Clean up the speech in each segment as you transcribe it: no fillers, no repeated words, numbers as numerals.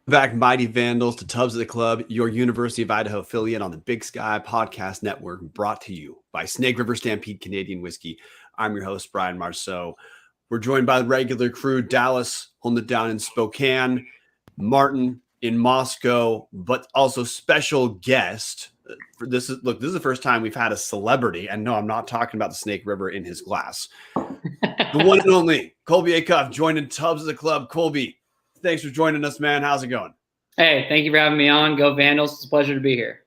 Back, Mighty Vandals, to Tubs of the Club, your University of Idaho affiliate on the Big Sky Podcast Network, brought to you by Snake River Stampede Canadian Whiskey. I'm your host, Brian Marceau. We're joined by the regular crew, Dallas holding it down in Spokane, Marten in Moscow, but also special guest. This is the first time we've had a celebrity, and no, I'm not talking about the Snake River in his glass. The one and only Colby Acuff joining Tubs of the Club. Colby, thanks for joining us, man. How's it going? Hey, thank you for having me on. Go Vandals. It's a pleasure to be here.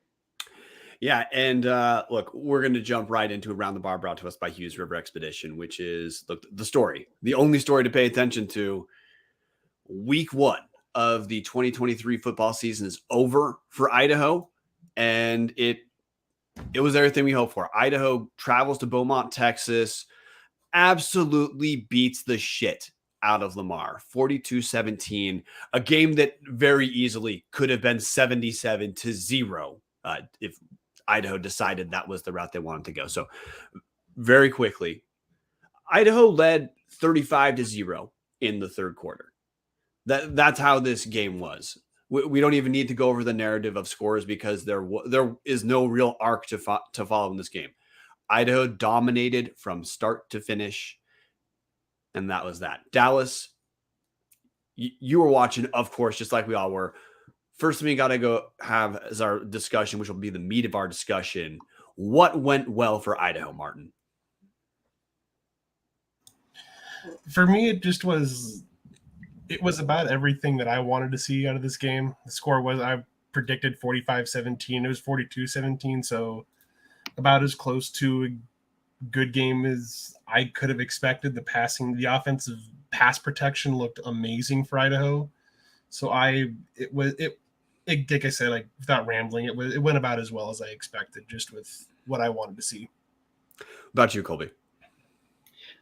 Yeah, and look, we're going to jump right into Around the Bar, brought to us by Hughes River Expedition, which is the story, the only story to pay attention to. Week 1 of the 2023 football season is over for Idaho, and it was everything we hoped for. Idaho travels to Beaumont, Texas, absolutely beats the shit out of Lamar, 42-17, a game that very easily could have been 77-0 if Idaho decided that was the route they wanted to go. So very quickly, Idaho led 35-0 in the third quarter. That's how this game was. We don't even need to go over the narrative of scores because there is no real arc to follow in this game. Idaho dominated from start to finish, and that was that. Dallas, you were watching, of course, just like we all were. First thing we got to go have as our discussion, which will be the meat of our discussion. What went well for Idaho, Marten? For me, it was about everything that I wanted to see out of this game. The score was, I predicted 45-17. It was 42-17, so about as close to a good game as I could have expected. The offensive pass protection looked amazing for Idaho. So like I said, like without rambling, it went about as well as I expected, just with what I wanted to see. About you, Colby?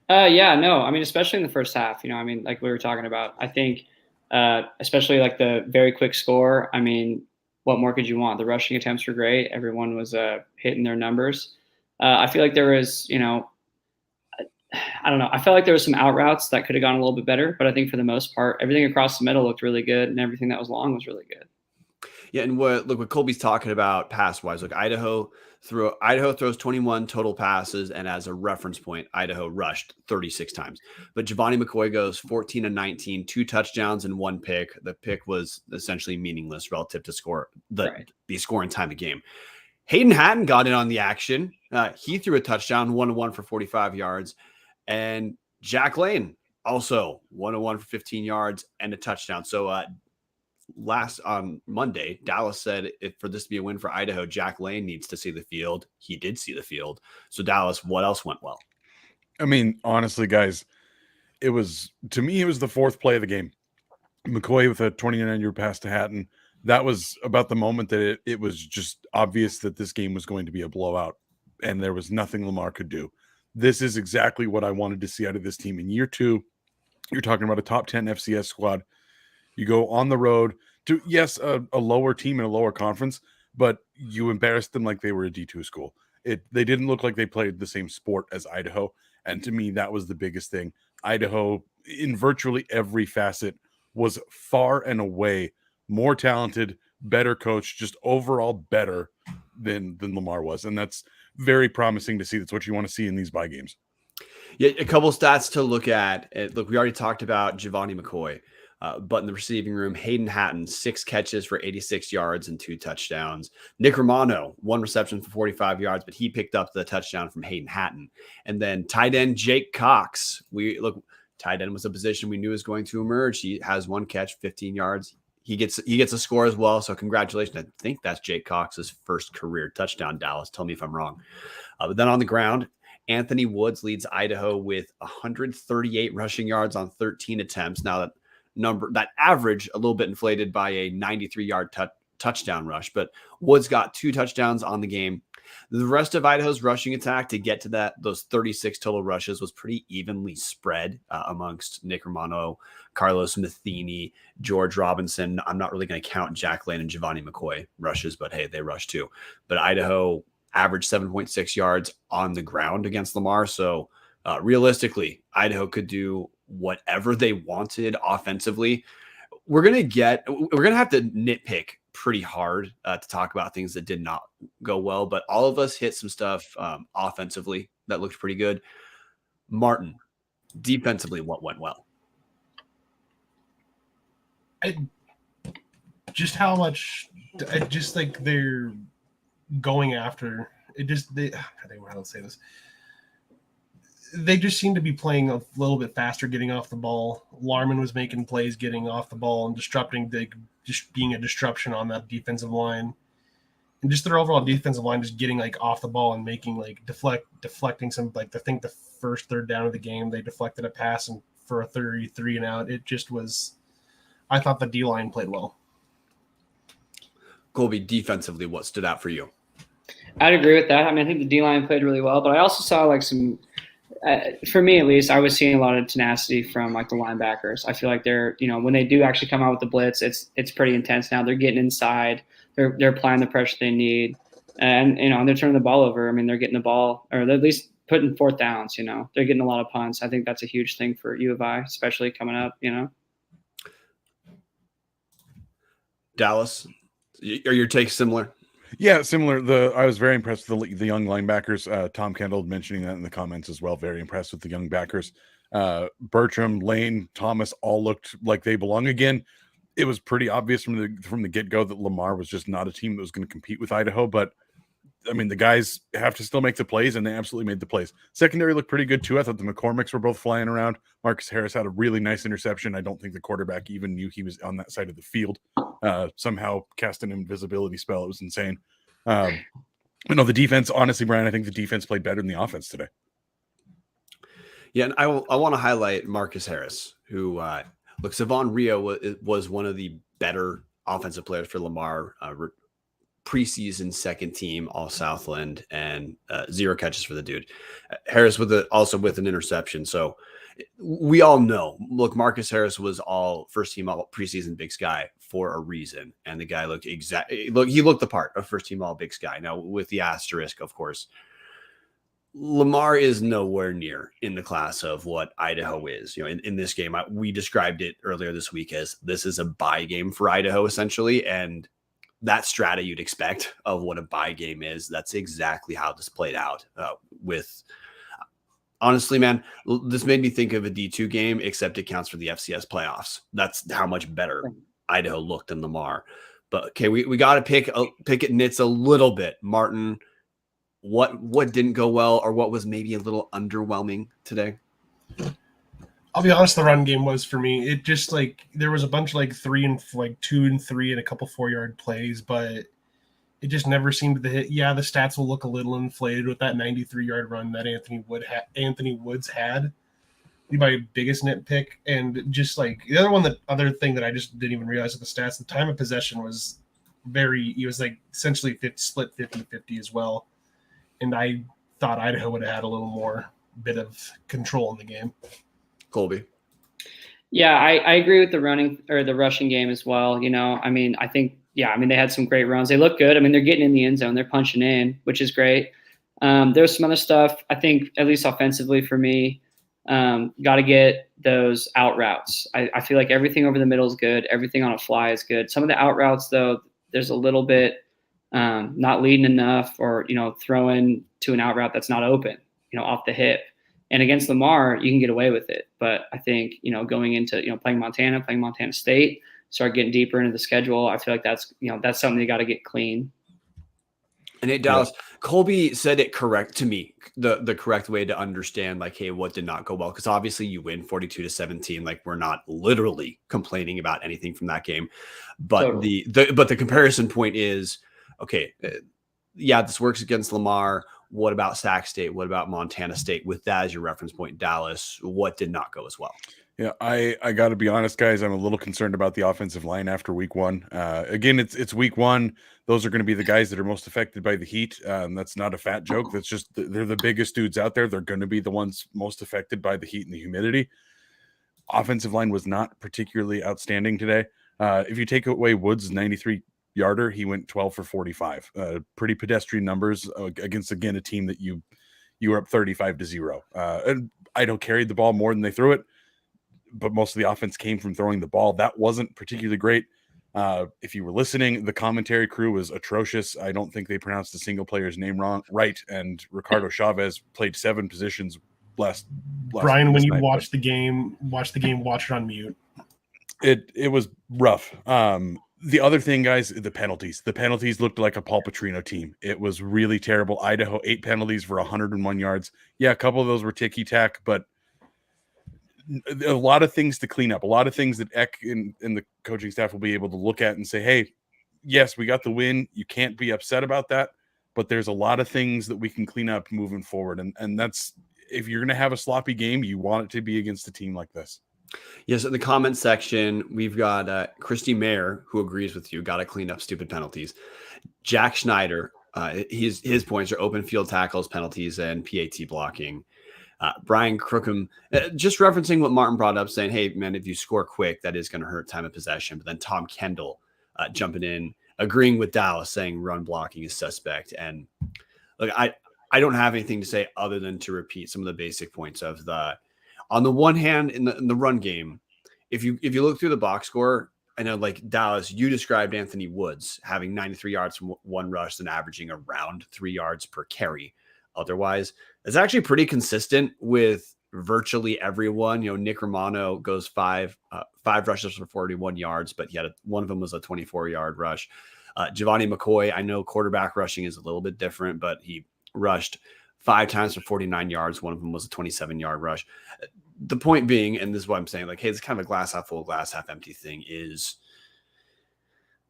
Yeah, no, I mean, especially in the first half, like we were talking about, I think, especially like the very quick score. I mean, what more could you want? The rushing attempts were great. Everyone was hitting their numbers. I feel like there was, I don't know. I felt like there was some out routes that could have gone a little bit better, but I think for the most part, everything across the middle looked really good, and everything that was long was really good. Yeah, and what Colby's talking about pass-wise, look, Idaho throws 21 total passes, and as a reference point, Idaho rushed 36 times. But Giovanni McCoy goes 14-19, 2 touchdowns and 1 pick. The pick was essentially meaningless relative to the scoring time of game. Hayden Hatton got in on the action. He threw a touchdown, 1-1 for 45 yards. And Jack Lane also 1-1 for 15 yards and a touchdown. So last on Monday, Dallas said if for this to be a win for Idaho, Jack Lane needs to see the field. He did see the field. So Dallas, what else went well? I mean, honestly, guys, to me, it was the fourth play of the game. McCoy with a 29-yard pass to Hatton. That was about the moment that it was just obvious that this game was going to be a blowout, and there was nothing Lamar could do. This is exactly what I wanted to see out of this team. In year 2, you're talking about a top 10 FCS squad. You go on the road to, yes, a lower team in a lower conference, but you embarrassed them like they were a D2 school. They didn't look like they played the same sport as Idaho, and to me, that was the biggest thing. Idaho, in virtually every facet, was far and away more talented, better coach, just overall better than Lamar was, and that's very promising to see. That's what you want to see in these bye games. Yeah, a couple stats to look at. Look, we already talked about Giovanni McCoy. But in the receiving room, Hayden Hatton, 6 catches for 86 yards and 2 touchdowns. Nick Romano, 1 reception for 45 yards, but he picked up the touchdown from Hayden Hatton. And then tight end Jake Cox. Tight end was a position we knew was going to emerge. He has 1 catch, 15 yards. He gets a score as well. So congratulations. I think that's Jake Cox's first career touchdown. Dallas, tell me if I'm wrong. But then on the ground, Anthony Woods leads Idaho with 138 rushing yards on 13 attempts. Now that average a little bit inflated by a 93-yard touchdown rush, but Woods got 2 touchdowns on the game. The rest of Idaho's rushing attack to get to those 36 total rushes was pretty evenly spread amongst Nick Romano, Carlos Matheny, George Robinson. I'm not really going to count Jack Lane and Giovanni McCoy rushes, but hey, they rushed too. But Idaho averaged 7.6 yards on the ground against Lamar. So realistically, Idaho could do whatever they wanted offensively. we're gonna have to nitpick pretty hard to talk about things that did not go well, but all of us hit some stuff offensively that looked pretty good. Marten, defensively, what went well? Just how much, just like they're going after it. Just I think how to say this. They just seem to be playing a little bit faster, getting off the ball. Larman was making plays, getting off the ball and disrupting, just being a disruption on that defensive line. And just their overall defensive line just getting like off the ball and making like deflecting some, like I think the first third down of the game, they deflected a pass and for a 33 and out. It just was, I thought the D line played well. Colby, defensively, what stood out for you? I'd agree with that. I mean, I think the D line played really well, but I also saw like some, for me at least, I was seeing a lot of tenacity from like the linebackers. I feel like they're, when they do actually come out with the blitz, it's pretty intense now. They're getting inside, they're applying the pressure they need, and they're turning the ball over. I mean, they're getting the ball, or they're at least putting fourth downs. They're getting a lot of punts. I think that's a huge thing for U of I, especially coming up. Dallas, are your takes similar? Yeah, similar. I was very impressed with the young linebackers. Tom Kendall mentioning that in the comments as well. Very impressed with the young backers. Bertram, Lane, Thomas all looked like they belong again. It was pretty obvious from the get-go that Lamar was just not a team that was going to compete with Idaho. But I mean, the guys have to still make the plays, and they absolutely made the plays. Secondary looked pretty good too. I thought the McCormicks were both flying around. Marcus Harris had a really nice interception. I don't think the quarterback even knew he was on that side of the field. Somehow cast an invisibility spell. It was insane. But no, the defense, honestly, Brian, I think the defense played better than the offense today. Yeah, and I want to highlight Marcus Harris, who Savon Rio was one of the better offensive players for Lamar. Preseason second team all Southland, and 0 catches for the dude. Harris also with an interception. So we all know, look, Marcus Harris was all first team all preseason Big Sky for a reason. And the guy looked he looked the part of first team all Big Sky. Now with the asterisk, of course, Lamar is nowhere near in the class of what Idaho is. In this game, we described it earlier this week as this is a bye game for Idaho essentially. And that strata you'd expect of what a bye game is. That's exactly how this played out honestly, man, this made me think of a D2 game, except it counts for the FCS playoffs. That's how much better Idaho looked than Lamar. But okay, we got to pick at nits a little bit. Marten, what didn't go well, or what was maybe a little underwhelming today? I'll be honest, the run game was for me. It just there was a bunch of 2 and 3 and a couple 4-yard plays, but it just never seemed to hit. Yeah, the stats will look a little inflated with that 93-yard run that Anthony Woods had. My biggest nitpick, and just the other thing that I just didn't even realize with the stats, the time of possession was it was essentially split 50-50 as well. And I thought Idaho would have had a little more bit of control in the game. Colby. Yeah, I agree with the rushing game as well. I think they had some great runs. They look good. I mean, they're getting in the end zone. They're punching in, which is great. There's some other stuff, I think, at least offensively for me, got to get those out routes. I feel like everything over the middle is good. Everything on a fly is good. Some of the out routes, though, there's a little bit not leading enough, or, throwing to an out route that's not open, off the hip. And against Lamar, you can get away with it. But I think, going into, playing Montana State, start getting deeper into the schedule, I feel like that's something you got to get clean. And hey, Dallas, Colby said it correct to me, the correct way to understand, hey, what did not go well? Because obviously you win 42-17. We're not literally complaining about anything from that game. But totally. the comparison point is, okay, this works against Lamar. What about Sac State? What about Montana State? With that as your reference point, Dallas, what did not go as well? Yeah, I got to be honest, guys. I'm a little concerned about the offensive line after week one. Again, it's week one. Those are going to be the guys that are most affected by the heat. That's not a fat joke. That's just they're the biggest dudes out there. They're going to be the ones most affected by the heat and the humidity. Offensive line was not particularly outstanding today. If you take away Woods' 93-yarder, he went 12 for 45. Pretty pedestrian numbers against, again, a team that you were up 35-0. And Idaho carried the ball more than they threw it. but most of the offense came from throwing the ball. That wasn't particularly great. If you were listening, the commentary crew was atrocious. I don't think they pronounced a single player's name right. And Ricardo Chavez played 7 positions last Brian, when you night, watch the game, watch it on mute. It was rough. The other thing, guys, the penalties. The penalties looked like a Paul Petrino team. It was really terrible. Idaho, 8 penalties for 101 yards. Yeah, a couple of those were ticky-tack, but a lot of things to clean up. A lot of things that Eck and the coaching staff will be able to look at and say, hey, yes, we got the win. You can't be upset about that, but there's a lot of things that we can clean up moving forward. And that's, if you're going to have a sloppy game, you want it to be against a team like this. Yes, in the comment section, we've got Kristy Mayer, who agrees with you, got to clean up stupid penalties. Jack Schneider, his points are open field tackles, penalties, and PAT blocking. Brian Crookham, just referencing what Marten brought up, saying, hey, man, if you score quick, that is going to hurt time of possession. But then Tom Kendall jumping in, agreeing with Dallas, saying run blocking is suspect. And look, I don't have anything to say other than to repeat some of the basic points of on the one hand, in the run game, if you look through the box score, I know like Dallas, you described Anthony Woods having 93 yards from one rush and averaging around 3 yards per carry. Otherwise, it's actually pretty consistent with virtually everyone. You know, Nick Romano goes five rushes for 41 yards, but he had one of them was a 24-yard rush. Giovanni McCoy, I know quarterback rushing is a little bit different, but he rushed 5 times for 49 yards. One of them was a 27-yard rush. The point being, and this is what I'm saying, like, hey, it's kind of a glass half full, glass half empty thing is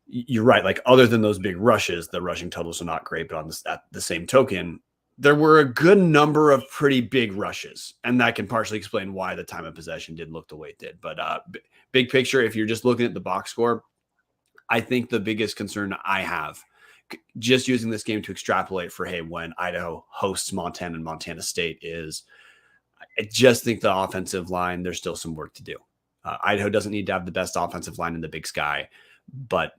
you're right. Like, other than those big rushes, the rushing totals are not great, but at the same token, there were a good number of pretty big rushes, and that can partially explain why the time of possession didn't look the way it did. But big picture, if you're just looking at the box score, I think the biggest concern I have, just using this game to extrapolate for, hey, when Idaho hosts Montana and Montana State, is I just think the offensive line, there's still some work to do. Idaho doesn't need to have the best offensive line in the Big Sky, but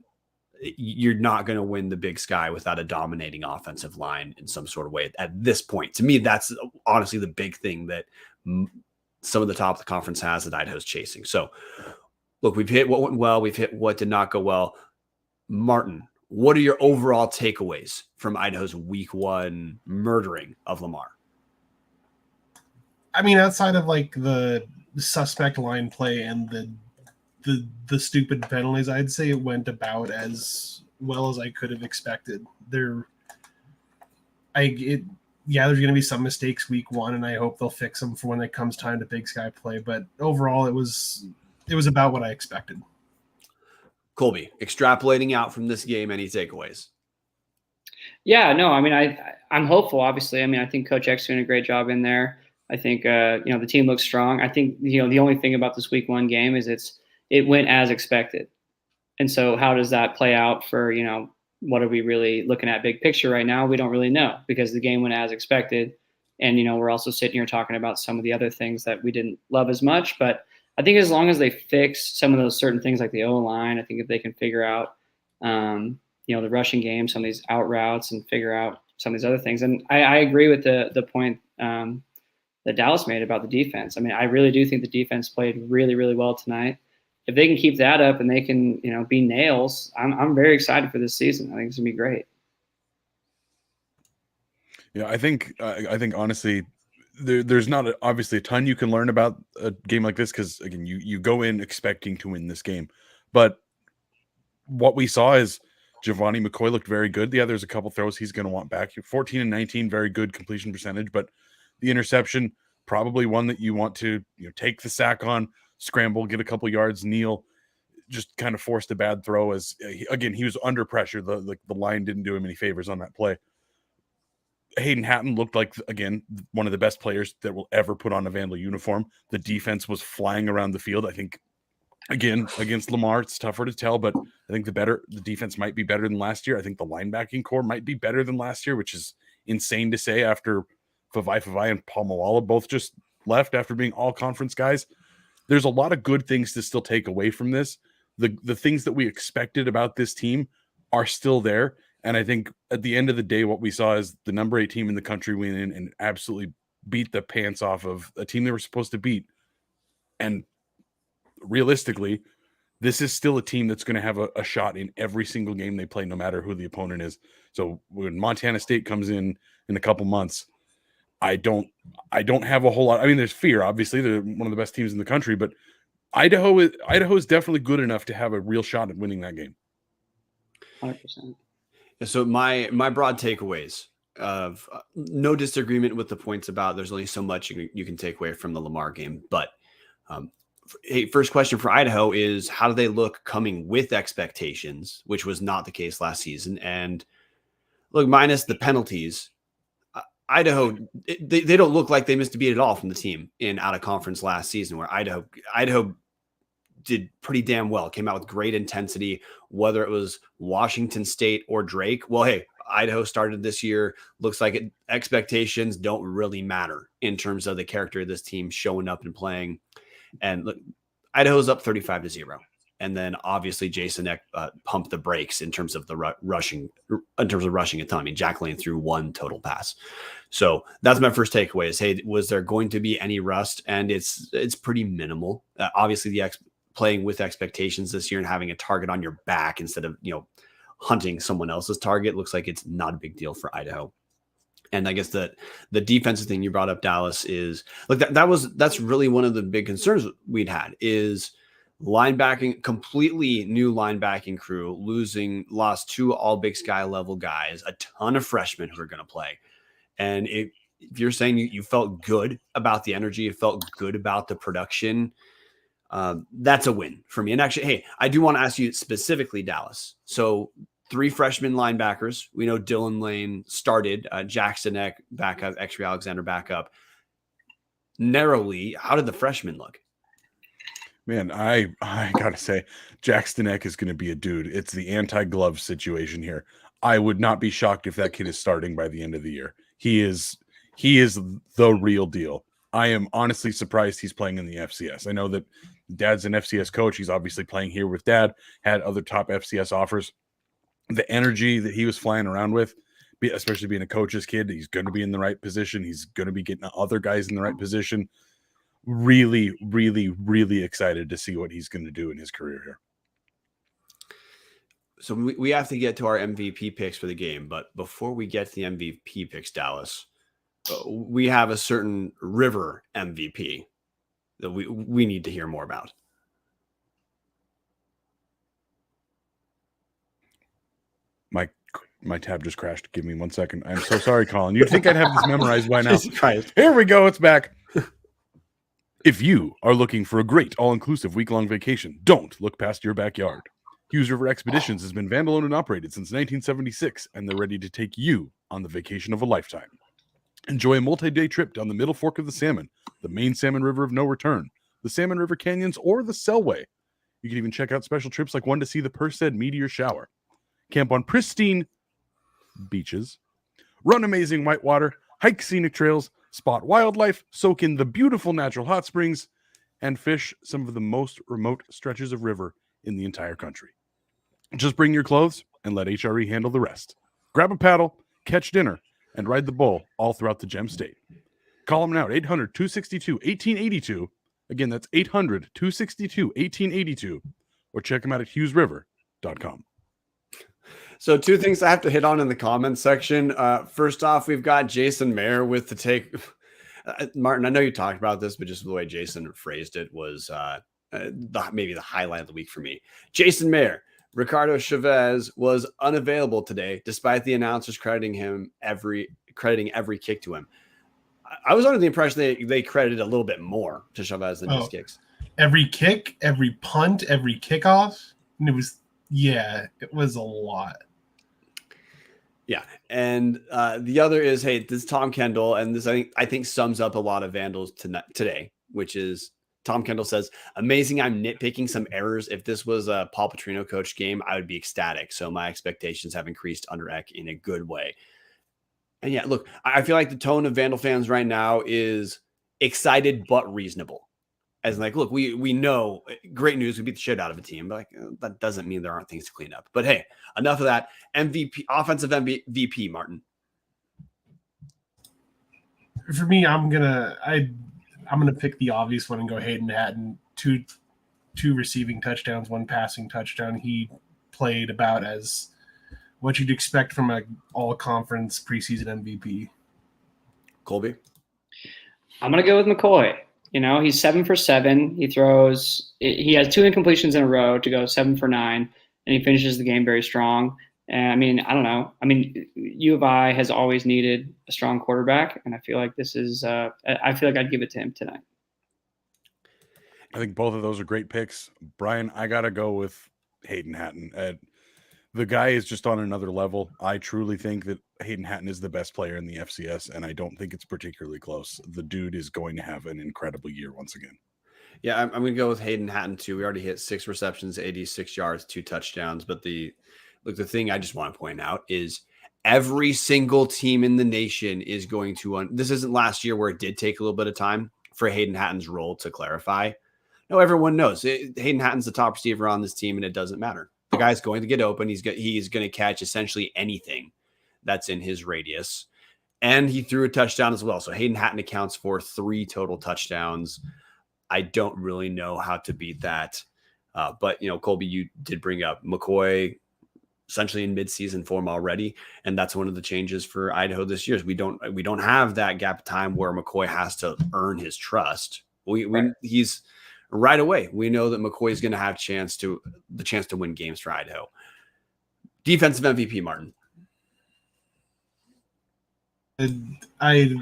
you're not going to win the Big Sky without a dominating offensive line in some sort of way at this point. To me, that's honestly the big thing that some of the top of the conference has that Idaho's chasing. So look, we've hit what went well. We've hit what did not go well. Marten, what are your overall takeaways from Idaho's week 1 murdering of Lamar? I mean, outside of like the suspect line play and the stupid penalties, I'd say it went about as well as I could have expected. There's going to be some mistakes week 1, and I hope they'll fix them for when it comes time to Big Sky play. But overall, it was about what I expected. Colby, extrapolating out from this game, any takeaways? Yeah, no, I mean, I'm hopeful, obviously. I mean, I think Coach Eck's doing a great job in there. I think, the team looks strong. I think, the only thing about this week 1 game is it went as expected. And so how does that play out for, what are we really looking at big picture right now? We don't really know because the game went as expected. And, we're also sitting here talking about some of the other things that we didn't love as much. But I think as long as they fix some of those certain things like the O-line, I think if they can figure out, the rushing game, some of these out routes and figure out some of these other things. And I agree with the point that Dallas made about the defense. I mean, I really do think the defense played really, really well tonight. If they can keep that up and they can, be nails, I'm very excited for this season. I think it's gonna be great. Yeah, I think honestly, there's not obviously a ton you can learn about a game like this because again, you go in expecting to win this game, but what we saw is Giovanni McCoy looked very good. Yeah, there's a couple throws he's going to want back. 14 and 19, very good completion percentage, but the interception probably one that you want to take the sack on, scramble, get a couple yards, kneel, just kind of forced a bad throw as he was under pressure. The line didn't do him any favors on that play. Hayden Hatton looked like, again, one of the best players that will ever put on a Vandal uniform. The defense was flying around the field. I think, again, against Lamar, it's tougher to tell, but I think the defense might be better than last year. I think the linebacking core might be better than last year, which is insane to say after Favai and Palmawala both just left after being all conference guys. There's a lot of good things to still take away from this. The things that we expected about this team are still there. And I think at the end of the day, what we saw is the number 8 team in the country went in and absolutely beat the pants off of a team they were supposed to beat. And realistically, this is still a team that's going to have a shot in every single game they play, no matter who the opponent is. So when Montana State comes in a couple months, I don't have a whole lot. I mean, there's fear. Obviously, they're one of the best teams in the country, but Idaho is definitely good enough to have a real shot at winning that game. 100%. So my broad takeaways of no disagreement with the points about there's only so much you can take away from the Lamar game, but hey, first question for Idaho is how do they look coming with expectations, which was not the case last season, and look, minus the penalties. Idaho, they don't look like they missed a beat at all from the team in out of conference last season, where Idaho did pretty damn well, came out with great intensity, whether it was Washington State or Drake. Well, hey, Idaho started this year. Looks like expectations don't really matter in terms of the character of this team showing up and playing. And look, Idaho's up 35-0. And then obviously Jason pumped the brakes in terms of the rushing a ton. I mean, Jack Lane threw one total pass. So that's my first takeaway is, hey, was there going to be any rust? And it's pretty minimal. Obviously playing with expectations this year and having a target on your back instead of, hunting someone else's target looks like it's not a big deal for Idaho. And I guess that the defensive thing you brought up, Dallas, is look, that's really one of the big concerns we'd had is linebacking, completely new linebacking crew, lost 2 all Big Sky level guys, a ton of freshmen who are going to play. And if you're saying you felt good about the energy, you felt good about the production, that's a win for me. And actually, hey, I do want to ask you specifically, Dallas. So 3 freshman linebackers. We know Dylan Lane started, Jackson Eck backup, X-Ray Alexander backup. Narrowly, how did the freshmen look? Man, I gotta say, Jackson Eck is going to be a dude. It's the anti-glove situation here. I would not be shocked if that kid is starting by the end of the year. He is the real deal. I am honestly surprised he's playing in the FCS. I know that Dad's an FCS coach. He's obviously playing here with Dad, had other top FCS offers. The energy that he was flying around with, especially being a coach's kid, he's going to be in the right position. He's going to be getting other guys in the right position. Really, really, really excited to see what he's going to do in his career here. So we have to get to our MVP picks for the game. But before we get to the MVP picks, Dallas, we have a certain River MVP that we need to hear more about. My tab just crashed. Give me 1 second. I'm so sorry, Colin. You'd think I'd have this memorized by now. Jesus Christ. Here we go. It's back. If you are looking for a great all-inclusive week-long vacation, don't look past your backyard. Hughes River Expeditions has been vandal-owned and operated since 1976, and they're ready to take you on the vacation of a lifetime. Enjoy a multi-day trip down the Middle Fork of the Salmon, the main Salmon River of no return, the Salmon River Canyons, or the Selway. You can even check out special trips like one to see the Perseid meteor shower. Camp on pristine beaches, run amazing whitewater, hike scenic trails, spot wildlife, soak in the beautiful natural hot springs, and fish some of the most remote stretches of river in the entire country. Just bring your clothes and let HRE handle the rest. Grab a paddle, catch dinner, and ride the bull all throughout the Gem State. Call them now at 800-262-1882. Again, that's 800-262-1882. Or check them out at hughesriver.com. So 2 things I have to hit on in the comments section. First off, we've got Jason Mayer with the take. Martin, I know you talked about this, but just the way Jason phrased it was maybe the highlight of the week for me. Jason Mayer, Ricardo Chavez was unavailable today, despite the announcers crediting every kick to him. I was under the impression they credited a little bit more to Chavez than just kicks. Every kick, every punt, every kickoff. And it was a lot. Yeah. And the other is, hey, this is Tom Kendall. And this, I think sums up a lot of Vandals today, which is Tom Kendall says, amazing. I'm nitpicking some errors. If this was a Paul Petrino coach game, I would be ecstatic. So my expectations have increased under Eck in a good way. And yeah, look, I feel like the tone of Vandal fans right now is excited, but reasonable. As like, look, we know great news. We beat the shit out of a team, but like, that doesn't mean there aren't things to clean up. But hey, enough of that. MVP, offensive MVP, Martin. For me, I'm gonna pick the obvious one and go Hayden Hatton. 2 receiving touchdowns, 1 passing touchdown. He played about as what you'd expect from an all-conference preseason MVP. Colby? I'm going to go with McCoy. He's 7 for 7. He has 2 incompletions in a row to go 7 for 9, and he finishes the game very strong. And I mean, I don't know. I mean, U of I has always needed a strong quarterback, and I feel like this is. I feel like I'd give it to him tonight. I think both of those are great picks. Brian, I gotta go with Hayden Hatton. The guy is just on another level. I truly think that Hayden Hatton is the best player in the FCS, and I don't think it's particularly close. The dude is going to have an incredible year once again. Yeah, I'm going to go with Hayden Hatton too. We already hit 6 receptions, 86 yards, 2 touchdowns. But the thing I just want to point out is every single team in the nation is going to this isn't last year where it did take a little bit of time for Hayden Hatton's role to clarify. No, everyone knows Hayden Hatton's the top receiver on this team, and it doesn't matter. The guy's going to get open. He's going to catch essentially anything that's in his radius. And he threw a touchdown as well. So Hayden Hatton accounts for 3 total touchdowns. I don't really know how to beat that. But, Colby, you did bring up McCoy essentially in midseason form already. And that's one of the changes for Idaho this year is we don't have that gap of time where McCoy has to earn his trust. He's right away. We know that McCoy is going to have the chance to win games for Idaho. Defensive MVP, Marten. I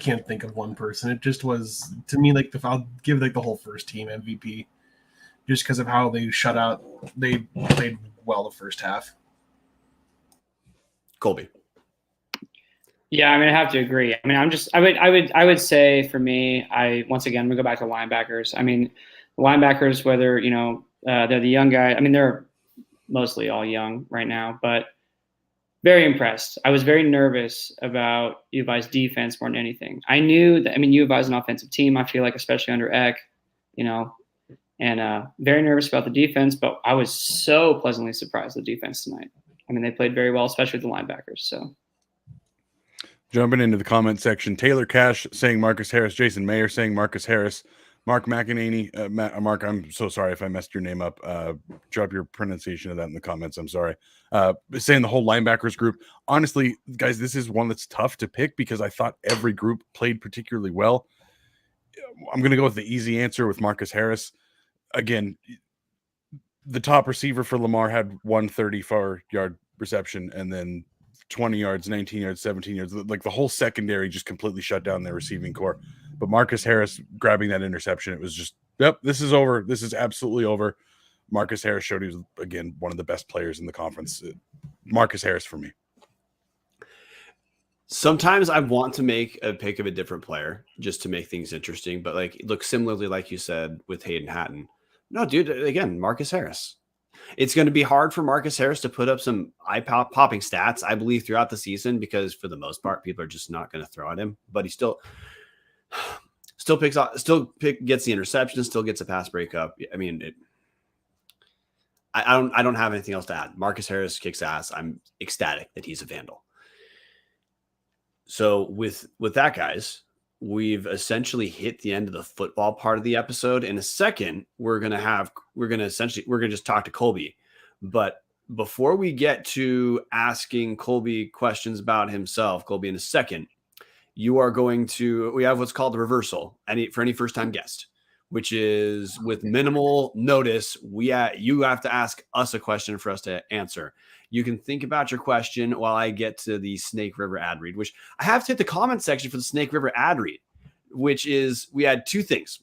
can't think of one person. It just was, to me, like I'll give the whole first team MVP just because of how they played well the first half. Colby. Yeah, I mean, I have to agree. I mean, I would say for me, once again, I'm gonna go back to linebackers. I mean, the linebackers, whether, they're the young guy. I mean, they're mostly all young right now, but very impressed. I was very nervous about U of I's defense more than anything. I knew that, U of I is an offensive team, I feel like, especially under Eck, and very nervous about the defense, but I was so pleasantly surprised with the defense tonight. I mean, they played very well, especially with the linebackers. So, jumping into the comment section, Taylor Cash saying Marcus Harris, Jason Mayer saying Marcus Harris, Mark McEnany, Mark, I'm so sorry if I messed your name up. Drop your pronunciation of that in the comments. I'm sorry. Saying the whole linebackers group. Honestly, guys, this is one that's tough to pick because I thought every group played particularly well. I'm going to go with the easy answer with Marcus Harris. Again, the top receiver for Lamar had 134-yard reception and then 20 yards, 19 yards, 17 yards. Like the whole secondary just completely shut down their receiving core. But Marcus Harris grabbing that interception, it was just, yep, this is over. This is absolutely over. Marcus Harris showed he was, again, one of the best players in the conference. Marcus Harris for me. Sometimes I want to make a pick of a different player just to make things interesting. But look, similarly, like you said with Hayden Hatton. No, dude, again, Marcus Harris. It's going to be hard for Marcus Harris to put up some eye-popping stats, I believe, throughout the season because for the most part, people are just not going to throw at him. But he still gets the interception, still gets a pass breakup. I mean, I don't have anything else to add. Marcus Harris kicks ass. I'm ecstatic that he's a Vandal. So with that, guys, we've essentially hit the end of the football part of the episode. In a second, we're going to just talk to Colby. But before we get to asking Colby questions about himself, Colby, in a second, we have what's called the reversal for any first-time guest, which is with minimal notice. You have to ask us a question for us to answer. You can think about your question while I get to the Snake River ad read, which I have to hit the comment section for the Snake River ad read, which is we had 2 things.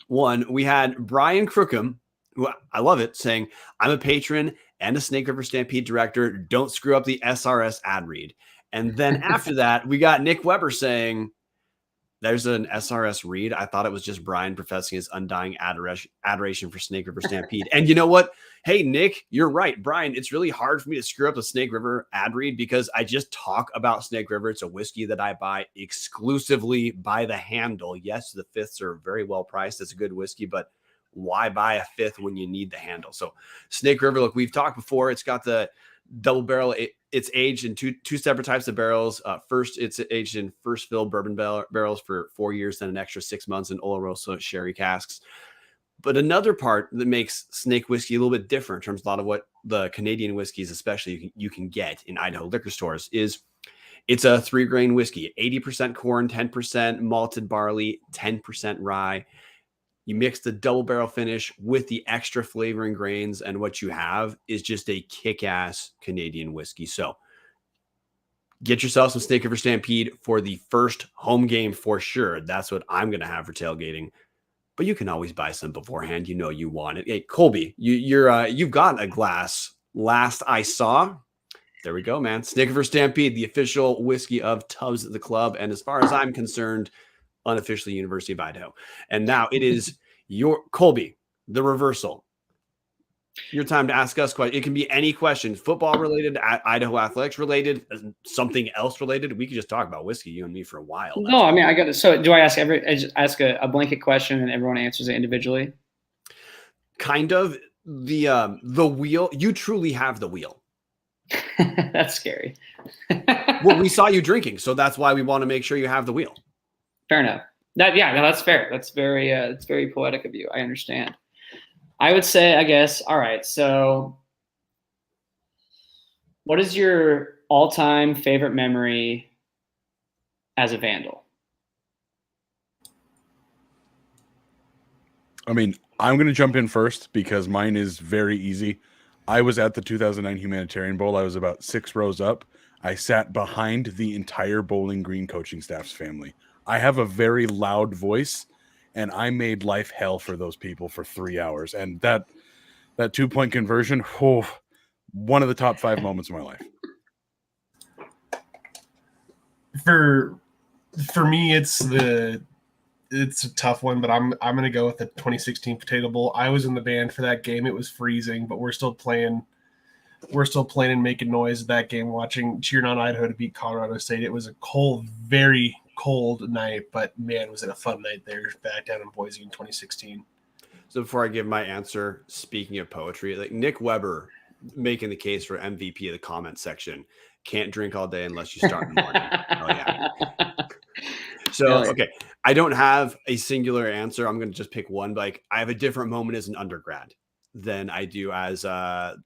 One, we had Brian Crookham, who I love it, saying, I'm a patron and a Snake River Stampede director. Don't screw up the SRS ad read. And then after that, we got Nick Weber saying, there's an SRS read. I thought it was just Brian professing his undying adoration for Snake River Stampede. And you know what? Hey, Nick, you're right. Brian, it's really hard for me to screw up the Snake River ad read because I just talk about Snake River. It's a whiskey that I buy exclusively by the handle. Yes, the 5ths are very well priced. It's a good whiskey, but why buy a 5th when you need the handle? So Snake River, look, we've talked before. It's got the double barrel It's aged in two separate types of barrels. First, it's aged in first fill bourbon barrels for 4 years, then an extra 6 months in Oloroso sherry casks. But another part that makes snake whiskey a little bit different in terms of a lot of what the Canadian whiskeys, especially you can get in Idaho liquor stores, is it's a 3-grain whiskey, 80% corn, 10% malted barley, 10% rye. You mix the double barrel finish with the extra flavoring grains, and what you have is just a kick-ass Canadian whiskey. So get yourself some Snake River Stampede for the first home game for sure. That's what I'm going to have for tailgating. But you can always buy some beforehand. You know you want it. Hey, Colby, you've got a glass. Last I saw, there we go, man. Snake River Stampede, the official whiskey of Tubbs at the Club, and as far as I'm concerned, unofficially University of Idaho. And now it is your Colby, the reversal. Your time to ask us questions. It can be any question, football related, Idaho athletics related, something else related. We could just talk about whiskey, you and me, for a while. No, I mean, I got it. So do I ask a blanket question and everyone answers it individually? Kind of. The wheel, you truly have the wheel. That's scary. Well, we saw you drinking, so that's why we want to make sure you have the wheel. Fair enough. That's fair. That's very poetic of you. I understand. I would say, I guess, all right, so what is your all-time favorite memory as a Vandal? I mean, I'm going to jump in first because mine is very easy. I was at the 2009 Humanitarian Bowl. I was about 6 rows up. I sat behind the entire Bowling Green coaching staff's family. I have a very loud voice, and I made life hell for those people for 3 hours. And that 2-point conversion, one of the top 5 moments of my life. For me, it's a tough one, but I'm going to go with the 2016 Potato Bowl. I was in the band for that game. It was freezing, but we're still playing and making noise at that game, cheering on Idaho to beat Colorado State. It was a cold, very cold night, but man, was it a fun night there back down in Boise in 2016. So before I give my answer, speaking of poetry, like Nick Weber making the case for MVP of the comment section, can't drink all day unless you start in the morning. Oh yeah. So, okay. I don't have a singular answer. I'm going to just pick one. But like, I have a different moment as an undergrad than I do as a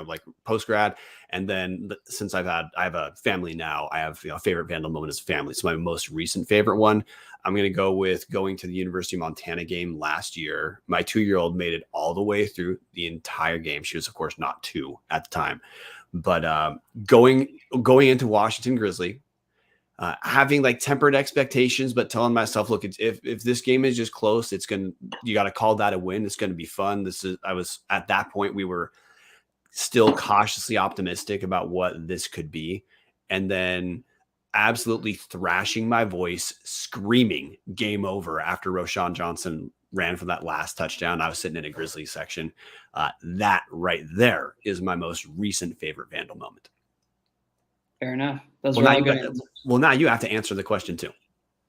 like post grad. And then since I have a family now, I have a favorite Vandal moment as a family. So my most recent favorite one, I'm going to go with going to the University of Montana game last year. My 2-year-old made it all the way through the entire game. She was, of course, not 2 at the time, but going into Washington Grizzly, having like tempered expectations, but telling myself, look, if this game is just close, you got to call that a win. It's going to be fun. I was at that point, we were still cautiously optimistic about what this could be. And then absolutely thrashing my voice, screaming game over after Roschon Johnson ran for that last touchdown. I was sitting in a Grizzly section. That right there is my most recent favorite Vandal moment. Fair enough. Now you have to answer the question too.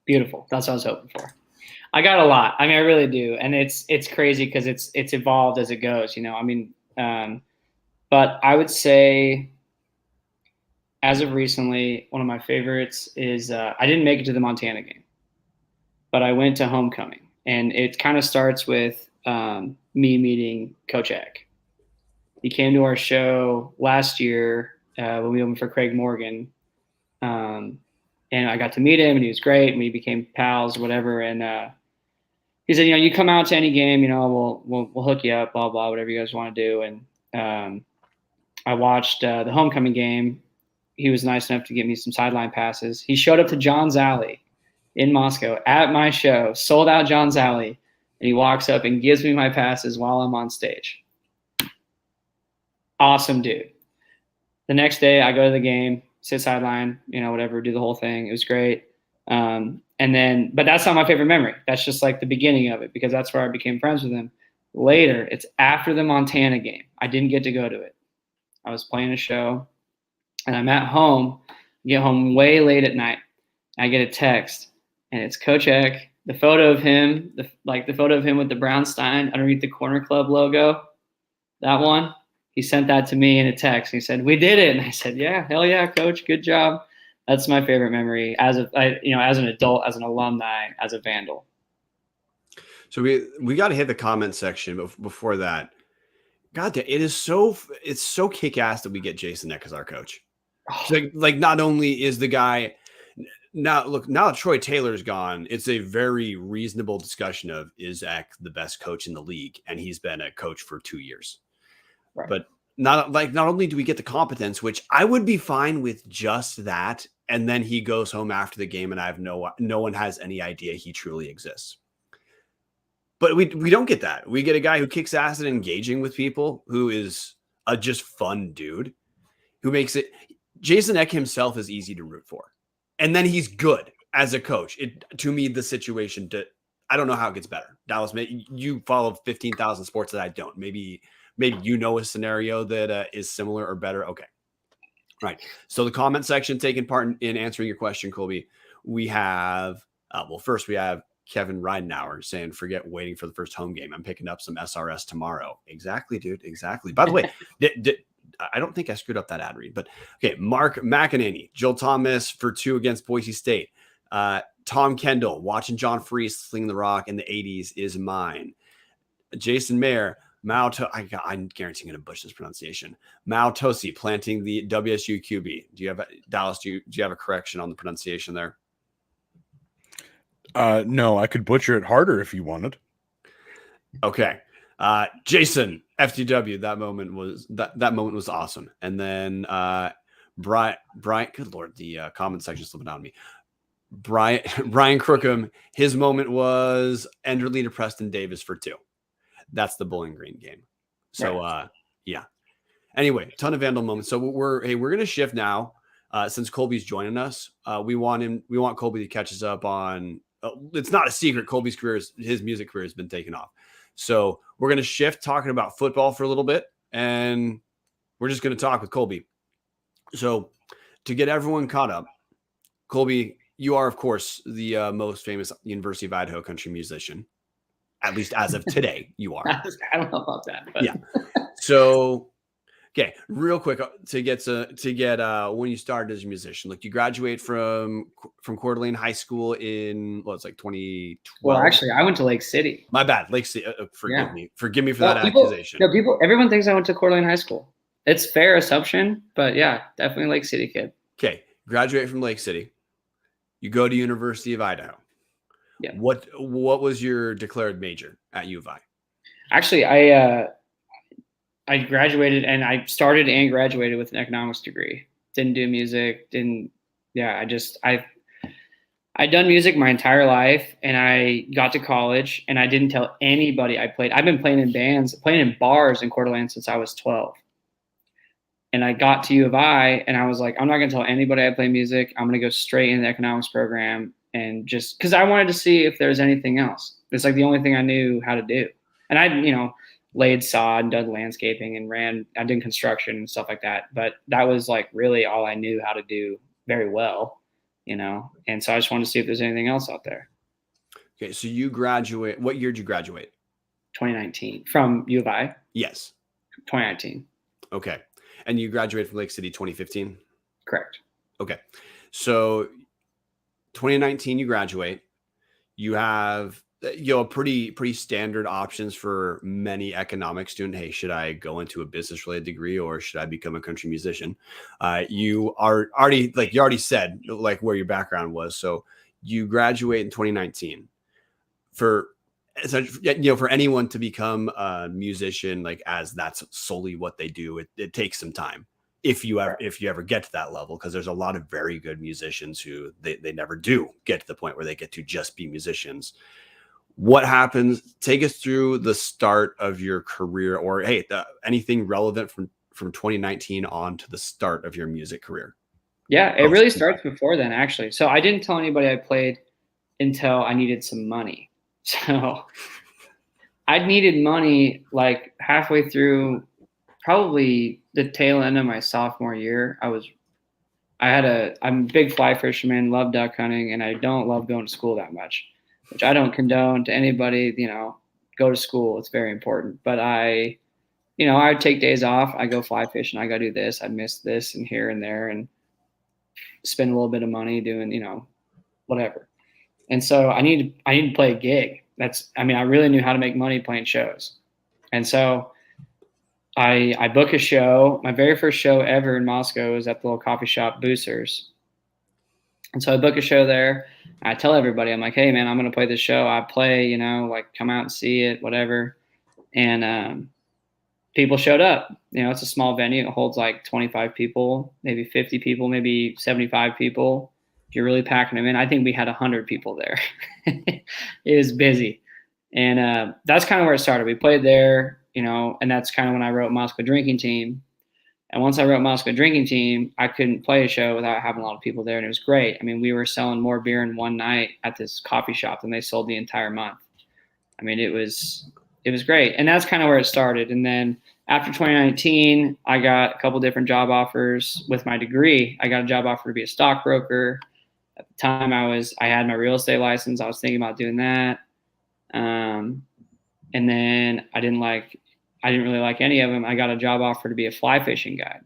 Beautiful. That's what I was hoping for. I got a lot. I mean, I really do. And it's crazy because it's evolved as it goes, I mean, but I would say as of recently, one of my favorites is I didn't make it to the Montana game, but I went to homecoming. And it kind of starts with me meeting Coach Eck. He came to our show last year when we opened for Craig Morgan. And I got to meet him, and he was great. And we became pals, whatever. And he said, you come out to any game, we'll hook you up, blah, blah, whatever you guys want to do. And I watched the homecoming game. He was nice enough to give me some sideline passes. He showed up to John's Alley in Moscow at my show, sold out John's Alley, and he walks up and gives me my passes while I'm on stage. Awesome dude. The next day I go to the game, sit sideline, whatever, do the whole thing. It was great. But that's not my favorite memory. That's just like the beginning of it, because that's where I became friends with him. Later, it's after the Montana game. I didn't get to go to it. I was playing a show, and I'm at home, get home way late at night. I get a text, and it's Coach Eck, the photo of him, the photo of him with the Brownstein underneath the Corner Club logo, that one. he sent that to me in a text. He said, "We did it." And I said, "Yeah, hell yeah, coach. Good job." That's my favorite memory as an adult, as an alumni, as a Vandal. So we got to hit the comment section, but before that, God, it's so kick-ass that we get Jason Eck as our coach. So like not only is the guy now that Troy Taylor's gone, it's a very reasonable discussion of, is Eck the best coach in the league? And he's been a coach for 2 years. Right. But not only do we get the competence, which I would be fine with just that, and then he goes home after the game and I have no one has any idea he truly exists. But we don't get that. We get a guy who kicks ass at engaging with people, who is a just fun dude, who makes it. Jason Eck himself is easy to root for. And then he's good as a coach. To me, the situation, I don't know how it gets better. Dallas, you follow 15,000 sports that I don't. Maybe you know a scenario that is similar or better. Okay. Right. So the comment section taking part in answering your question, Colby. We have, first we have Kevin Ridenour saying, "Forget waiting for the first home game. I'm picking up some SRS tomorrow." Exactly, dude. Exactly. By the way, I don't think I screwed up that ad read, but okay. Mark McEnany, Joel Thomas for 2 against Boise State. Tom Kendall, watching John Freese sling the rock in the 80s is mine. Jason Mayer, I'm guaranteeing I'm going to butcher this pronunciation. Mao Tosi planting the WSU QB. Do you have Dallas? Do you have a correction on the pronunciation there? No, I could butcher it harder if you wanted. Okay. Jason FTW, that moment was awesome. And then Brian, good Lord, the comment section slipping on me. Brian Crookham, his moment was Enderley to Preston Davis for 2. That's the Bowling Green game. So yeah. Anyway, ton of Vandal moments. So we're gonna shift now. Since Colby's joining us, we want Colby to catch us up on. It's not a secret. Colby's his music career has been taken off. So we're going to shift talking about football for a little bit, and we're just going to talk with Colby. So to get everyone caught up, Colby, you are, of course, the most famous University of Idaho country musician, at least as of today. You are. I don't know about that. But. Yeah. So, okay, real quick to get when you started as a musician. Like, you graduate from Coeur d'Alene High School in it's like 2012. Well, actually, I went to Lake City. My bad, Lake City. Forgive me for that accusation. No, everyone thinks I went to Coeur d'Alene High School. It's fair assumption, but yeah, definitely Lake City kid. Okay, graduate from Lake City. You go to University of Idaho. Yeah. What was your declared major at U of I? Actually, I graduated and I started and graduated with an economics degree. Didn't do music. I'd done music my entire life, and I got to college and I didn't tell anybody I played. I've been playing in bands, playing in bars in Coeur d'Alene since I was 12. And I got to U of I and I was like, I'm not going to tell anybody I play music. I'm going to go straight into the economics program, and just because I wanted to see if there's anything else. It's like the only thing I knew how to do. And I, laid sod and done landscaping and I did construction and stuff like that. But that was like really all I knew how to do very well, and so I just wanted to see if there's anything else out there. Okay. So you graduate, what year did you graduate? 2019 from U of I. Yes. 2019. Okay. And you graduated from Lake City 2015? Correct. Okay. So 2019, you graduate, you have, pretty standard options for many economic student. Hey, should I go into a business related degree or should I become a country musician? You already said like where your background was. So you graduate in 2019. For anyone to become a musician, like as that's solely what they do, it takes some time. If you ever get to that level, because there's a lot of very good musicians who they never do get to the point where they get to just be musicians. What happens? Take us through the start of your career, or anything relevant from 2019 on to the start of your music career. Yeah, it really starts before then, actually. So I didn't tell anybody I played until I needed some money. So I needed money like halfway through, probably the tail end of my sophomore year. I'm a big fly fisherman, love duck hunting, and I don't love going to school that much, which I don't condone to anybody, go to school. It's very important. But I you know, I'd take days off. I go fly fishing. I go do this. I'd miss this and here and there and spend a little bit of money doing, you know, whatever. And so I need to play a gig. I really knew how to make money playing shows. And so I book a show. My very first show ever in Moscow was at the little coffee shop Boosters. And so I book a show there. I tell everybody, I'm like, hey man, I'm going to play this show. I play, you know, like come out and see it, whatever. And people showed up. You know, it's a small venue. It holds like 25 people, maybe 50 people, maybe 75 people. If you're really packing them in, I think we had 100 people there. It was busy. And that's kind of where it started. We played there, you know, and that's kind of when I wrote Moscow Drinking Team. And once I wrote Moscow Drinking Team, I couldn't play a show without having a lot of people there. And it was great. I mean, we were selling more beer in one night at this coffee shop than they sold the entire month. I mean, it was great. And that's kind of where it started. And then after 2019, I got a couple different job offers with my degree. I got a job offer to be a stockbroker. At the time I had my real estate license. I was thinking about doing that. And then I didn't really like any of them. I got a job offer to be a fly fishing guide.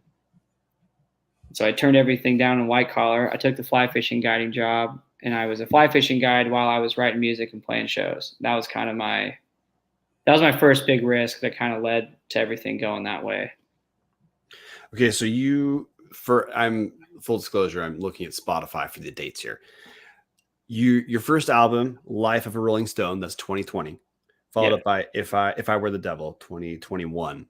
So I turned everything down in white collar. I took the fly fishing guiding job, and I was a fly fishing guide while I was writing music and playing shows. That was my first big risk that kind of led to everything going that way. Okay. So I'm full disclosure. I'm looking at Spotify for the dates here. Your first album, Life of a Rolling Stone, that's 2020. Followed up by If I Were the Devil, 2021.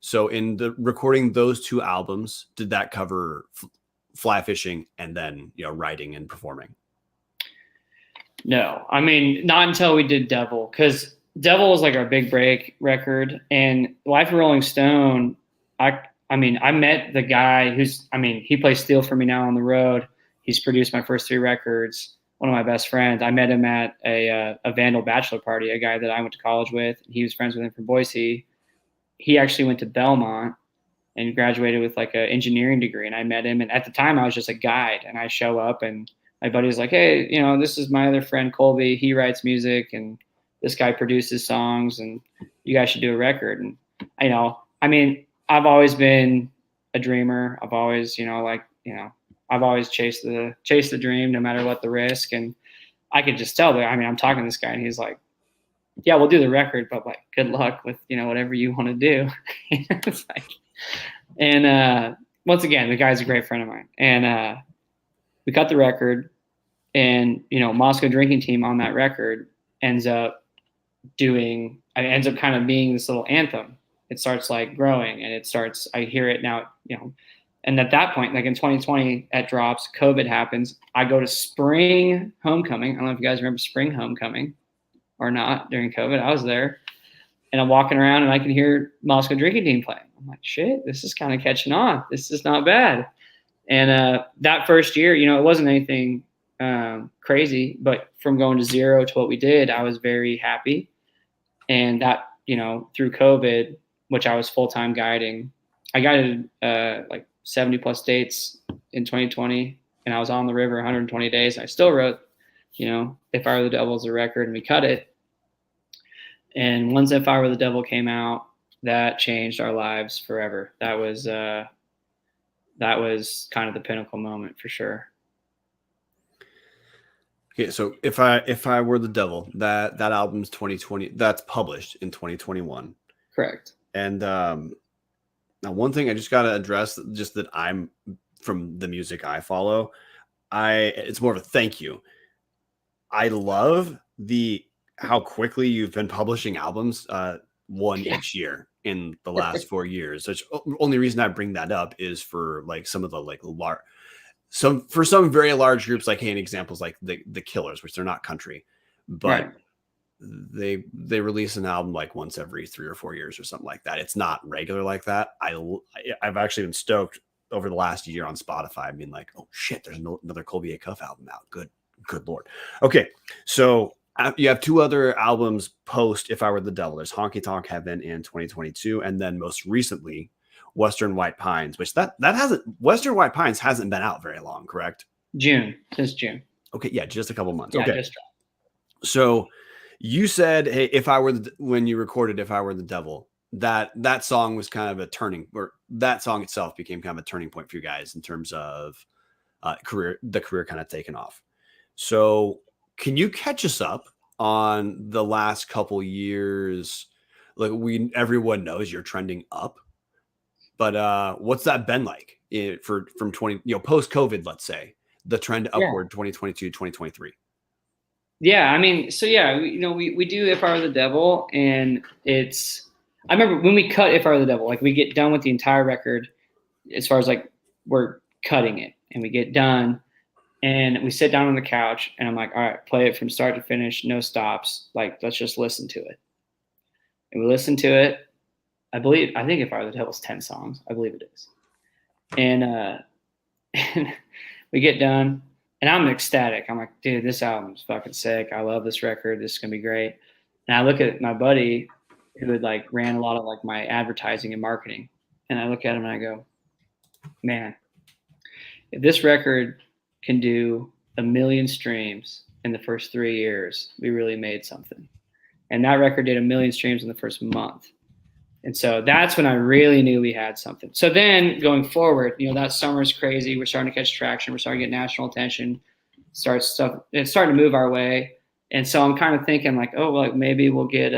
So in the recording those two albums, did that cover fly fishing and then, you know, writing and performing? No, I mean, not until we did Devil, because Devil was like our big break record. And Life of Rolling Stone, I met the guy he plays steel for me now on the road. He's produced my first 3 records. One of my best friends. I met him at a Vandal bachelor party, a guy that I went to college with. He was friends with him from Boise. He actually went to Belmont and graduated with like an engineering degree. And I met him. And at the time I was just a guide, and I show up and my buddy was like, hey, you know, this is my other friend, Colby. He writes music and this guy produces songs, and you guys should do a record. And you know, I mean, I've always been a dreamer. I've always, I've always chased the dream, no matter what the risk. And I could just tell that, I'm talking to this guy and he's like, yeah, we'll do the record, but like, good luck with, you know, whatever you want to do. It's like, and once again, the guy's a great friend of mine. And we cut the record, and, you know, Moscow Drinking Team on that record ends up kind of being this little anthem. It starts like growing, and I hear it now, you know. And at that point, like in 2020, it drops, COVID happens. I go to spring homecoming. I don't know if you guys remember spring homecoming or not during COVID. I was there, and I'm walking around and I can hear Moscow Drinking Team playing. I'm like, shit, this is kind of catching on. This is not bad. And that first year, you know, it wasn't anything crazy, but from going to 0 to what we did, I was very happy. And that, you know, through COVID, which I was full-time guiding, I guided like 70 plus dates in 2020, and I was on the river 120 days. I still wrote, you know, If I Were the Devil as a record, and we cut it. And once If I Were the Devil came out, that changed our lives forever. That was kind of the pinnacle moment for sure. Okay, so if I Were the Devil, that album's 2020. That's published in 2021. Correct. And now, one thing I just got to address, just that I'm from the music I follow, it's more of a thank you. I love how quickly you've been publishing albums, one each year in the last 4 years. Which only reason I bring that up is for like some of the like some very large groups, like in examples like the Killers, which they're not country, but. Right. They release an album like once every 3 or 4 years or something like that. It's not regular like that. I've actually been stoked over the last year on Spotify. I mean, like, oh shit, there's another Colby Acuff album out. Good Lord. Okay. So you have 2 other albums post If I Were the Devil. There's Honky Tonk Heaven in 2022. And then most recently Western White Pines, which Western White Pines hasn't been out very long, correct? Since June. Okay. Yeah. Just a couple months. Yeah, okay. So you said, hey, when you recorded If I Were the Devil, that song was kind of a turning, or that song itself became kind of a turning point for you guys in terms of the career kind of taking off. So can you catch us up on the last couple years? Like everyone knows you're trending up, but what's that been like from 20, post COVID, let's say, the trend upward 2022, 2023? Yeah, I mean, so yeah, we do If I Were the Devil, and I remember when we cut If I Were the Devil, like we get done with the entire record as far as like we're cutting it, and we get done and we sit down on the couch, and I'm like, all right, play it from start to finish, no stops. Like, let's just listen to it. And we listen to it. I think If I Were the Devil's 10 songs. I believe it is. And we get done, and I'm ecstatic. I'm like, dude, this album's fucking sick. I love this record. This is going to be great. And I look at my buddy who had like ran a lot of like my advertising and marketing. And I look at him and I go, man, if this record can do 1 million streams in the first 3 years, we really made something. And that record did 1 million streams in the first month. And so that's when I really knew we had something. So then going forward, that summer's crazy. We're starting to catch traction. We're starting to get national attention. It's starting to move our way. And so I'm kind of thinking like, oh, well, maybe we'll get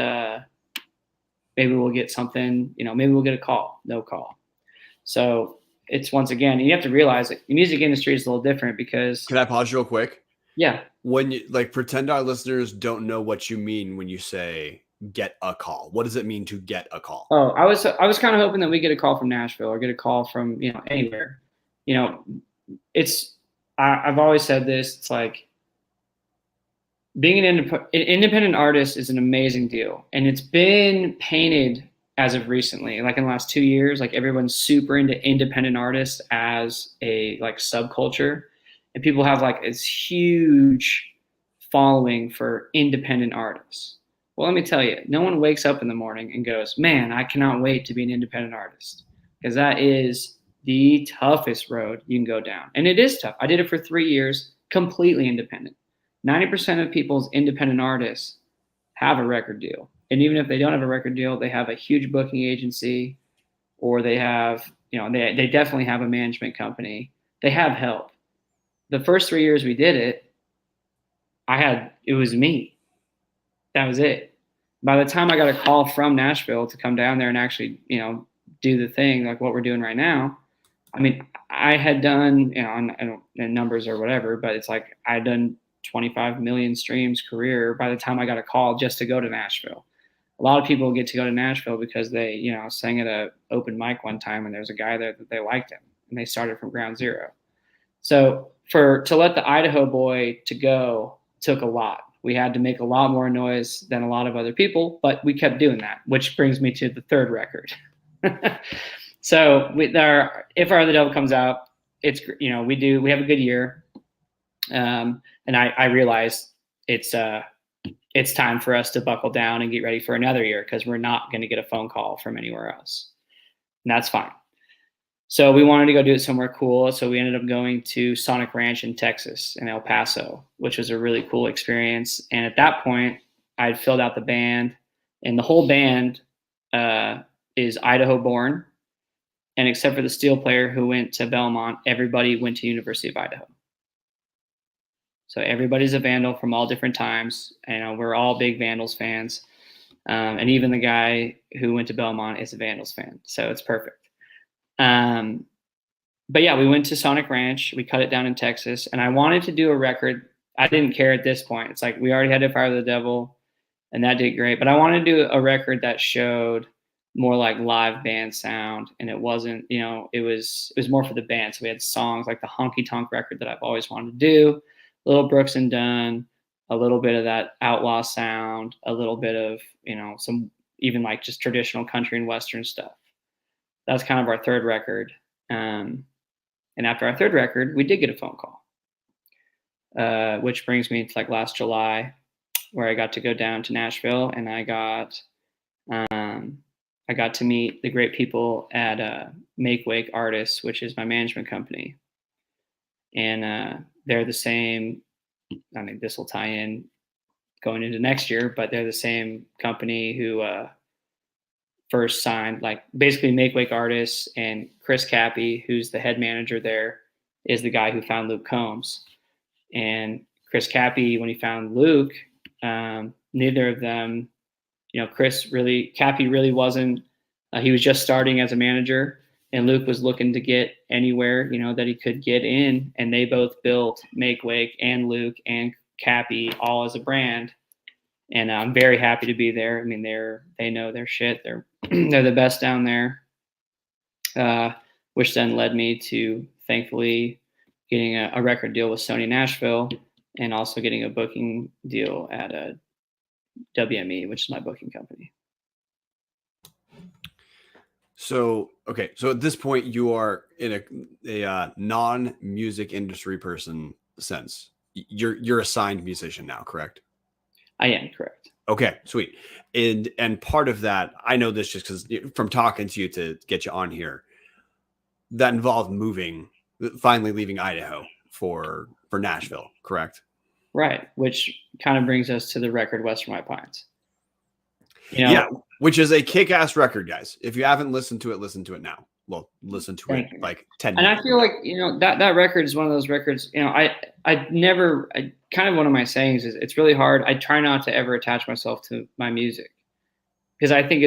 something, maybe we'll get a call, no call. So it's once again, you have to realize that the music industry is a little different because. Can I pause real quick? Yeah. When you pretend our listeners don't know what you mean when you say get a call. What does it mean to get a call? Oh, I was kind of hoping that we get a call from Nashville or get a call from, anywhere. I've always said this. It's like being an independent artist is an amazing deal. And it's been painted as of recently, like in the last 2 years, like everyone's super into independent artists as a like subculture. And people have like this huge following for independent artists. Well, let me tell you, no one wakes up in the morning and goes, man, I cannot wait to be an independent artist, because that is the toughest road you can go down. And it is tough. I did it for 3 years, completely independent. 90% of people's independent artists have a record deal. And even if they don't have a record deal, they have a huge booking agency, or they have, they definitely have a management company. They have help. The first 3 years we did it, it was me. That was it. By the time I got a call from Nashville to come down there and actually, do the thing like what we're doing right now, I mean, I had done, I don't know numbers or whatever, but it's like I'd done 25 million streams career by the time I got a call just to go to Nashville. A lot of people get to go to Nashville because they, sang at an open mic one time and there's a guy there that they liked him and they started from ground zero. So to let the Idaho boy to go took a lot. We had to make a lot more noise than a lot of other people, but we kept doing that, which brings me to the third record. So If I Were the Devil comes out, it's, we have a good year. And I realized it's time for us to buckle down and get ready for another year, because we're not going to get a phone call from anywhere else. And that's fine. So we wanted to go do it somewhere cool. So we ended up going to Sonic Ranch in Texas, in El Paso, which was a really cool experience. And at that point, I'd filled out the band, and the whole band is Idaho born. And except for the steel player who went to Belmont, everybody went to University of Idaho. So everybody's a Vandal from all different times. We're all big Vandals fans. And even the guy who went to Belmont is a Vandals fan. So it's perfect. But yeah, we went to Sonic Ranch. We cut it down in Texas. And I wanted to do a record. I didn't care at this point. It's like we already had If I Were the Devil, and that did great. But I wanted to do a record that showed more like live band sound. And it wasn't, it was more for the band. So we had songs like the Honky Tonk record that I've always wanted to do. Little Brooks and Dunn, a little bit of that outlaw sound, a little bit of, some even like just traditional country and Western stuff. That's kind of our third record. And after our third record, we did get a phone call, which brings me to like last July, where I got to go down to Nashville, and I got to meet the great people at Make Wake Artists, which is my management company. And they're the same, I mean, this will tie in going into next year, but they're the same company who first signed, like basically make wake artists, and Chris Cappy, who's the head manager there, is the guy who found Luke Combs. And Chris Cappy, when he found Luke, neither of them, Cappy really wasn't, he was just starting as a manager, and Luke was looking to get anywhere, that he could get in. And they both built Make Wake and Luke and Cappy all as a brand. And I'm very happy to be there. I mean, they know their shit. They're the best down there, which then led me to thankfully getting a record deal with Sony Nashville, and also getting a booking deal at WME, which is my booking company. So, okay. So at this point you are in a non-music industry person sense. You're a signed musician now, correct? I am, correct. Okay, sweet. And part of that, I know this just because from talking to you to get you on here, that involved finally leaving Idaho for Nashville, correct? Right, which kind of brings us to the record Western White Pines. Yeah, which is a kick-ass record, guys. If you haven't listened to it, listen to it now. Well, listen to it like 10 minutes. And I feel like, that record is one of those records, kind of one of my sayings is it's really hard. I try not to ever attach myself to my music, because I think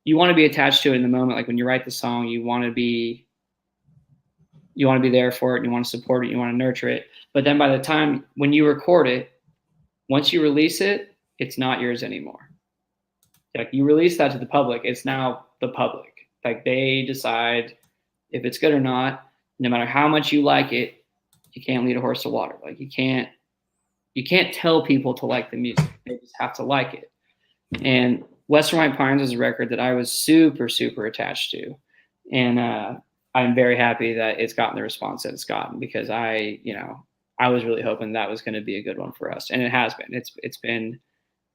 you want to be attached to it in the moment. Like when you write the song, you want to be there for it, and you want to support it, you want to nurture it. But then by the time when you record it, once you release it, it's not yours anymore. Like you release that to the public, it's now the public. Like they decide if it's good or not. No matter how much you like it, you can't lead a horse to water. Like you can't tell people to like the music. They just have to like it. And Western White Pines is a record that I was super, super attached to. And I'm very happy that it's gotten the response that it's gotten, because I was really hoping that was going to be a good one for us. And it has been. It's been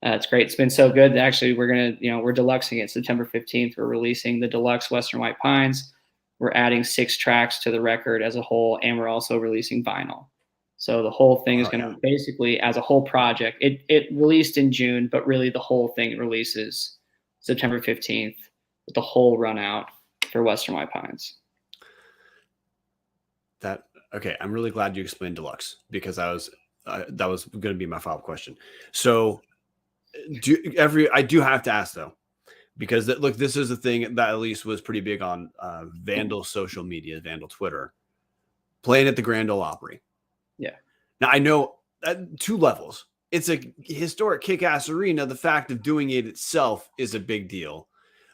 it's great. It's been so good that actually we're deluxing it. September 15th, we're releasing the deluxe Western White Pines. We're adding 6 tracks to the record as a whole, and we're also releasing vinyl. So the whole thing is going to basically, as a whole project, it released in June, but really the whole thing releases September 15th with the whole run out for Western White Pines. Okay, I'm really glad you explained deluxe, because that was going to be my follow-up question. So I do have to ask though, because look, this is a thing that at least was pretty big on Vandal social media, Vandal Twitter, playing at the Grand Ole Opry. Yeah. Now I know at 2 levels. It's a historic kick-ass arena. The fact of doing it itself is a big deal,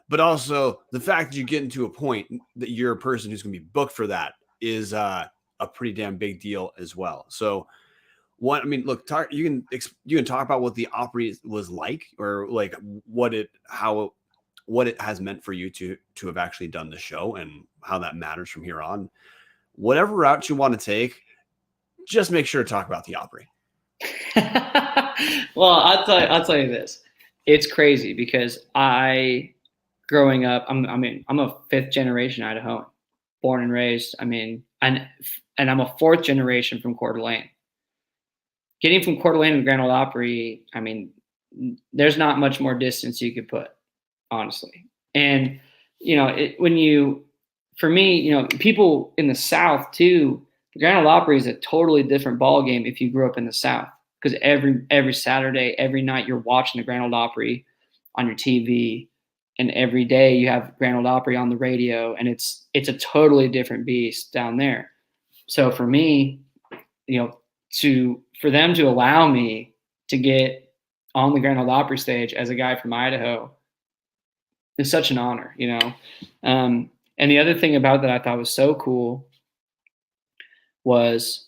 but also the fact that you get into a point that you're a person who's going to be booked for that is a pretty damn big deal as well. So look, you can talk about what the Opry was like, or like what it has meant for you to have actually done the show, and how that matters from here on. Whatever route you want to take, just make sure to talk about the Opry. Well, I'll tell you this. It's crazy because growing up, I'm a 5th generation Idahoan, born and raised. And I'm a 4th generation from Coeur d'Alene. Getting from Coeur d'Alene to the Grand Ole Opry, there's not much more distance you could put, honestly. And for me, people in the South too, the Grand Ole Opry is a totally different ball game if you grew up in the South, because every Saturday, every night you're watching the Grand Ole Opry on your TV, and every day you have Grand Ole Opry on the radio, and it's a totally different beast down there. So for me, for them to allow me to get on the Grand Ole Opry stage as a guy from Idaho is such an honor, And the other thing about that I thought was so cool was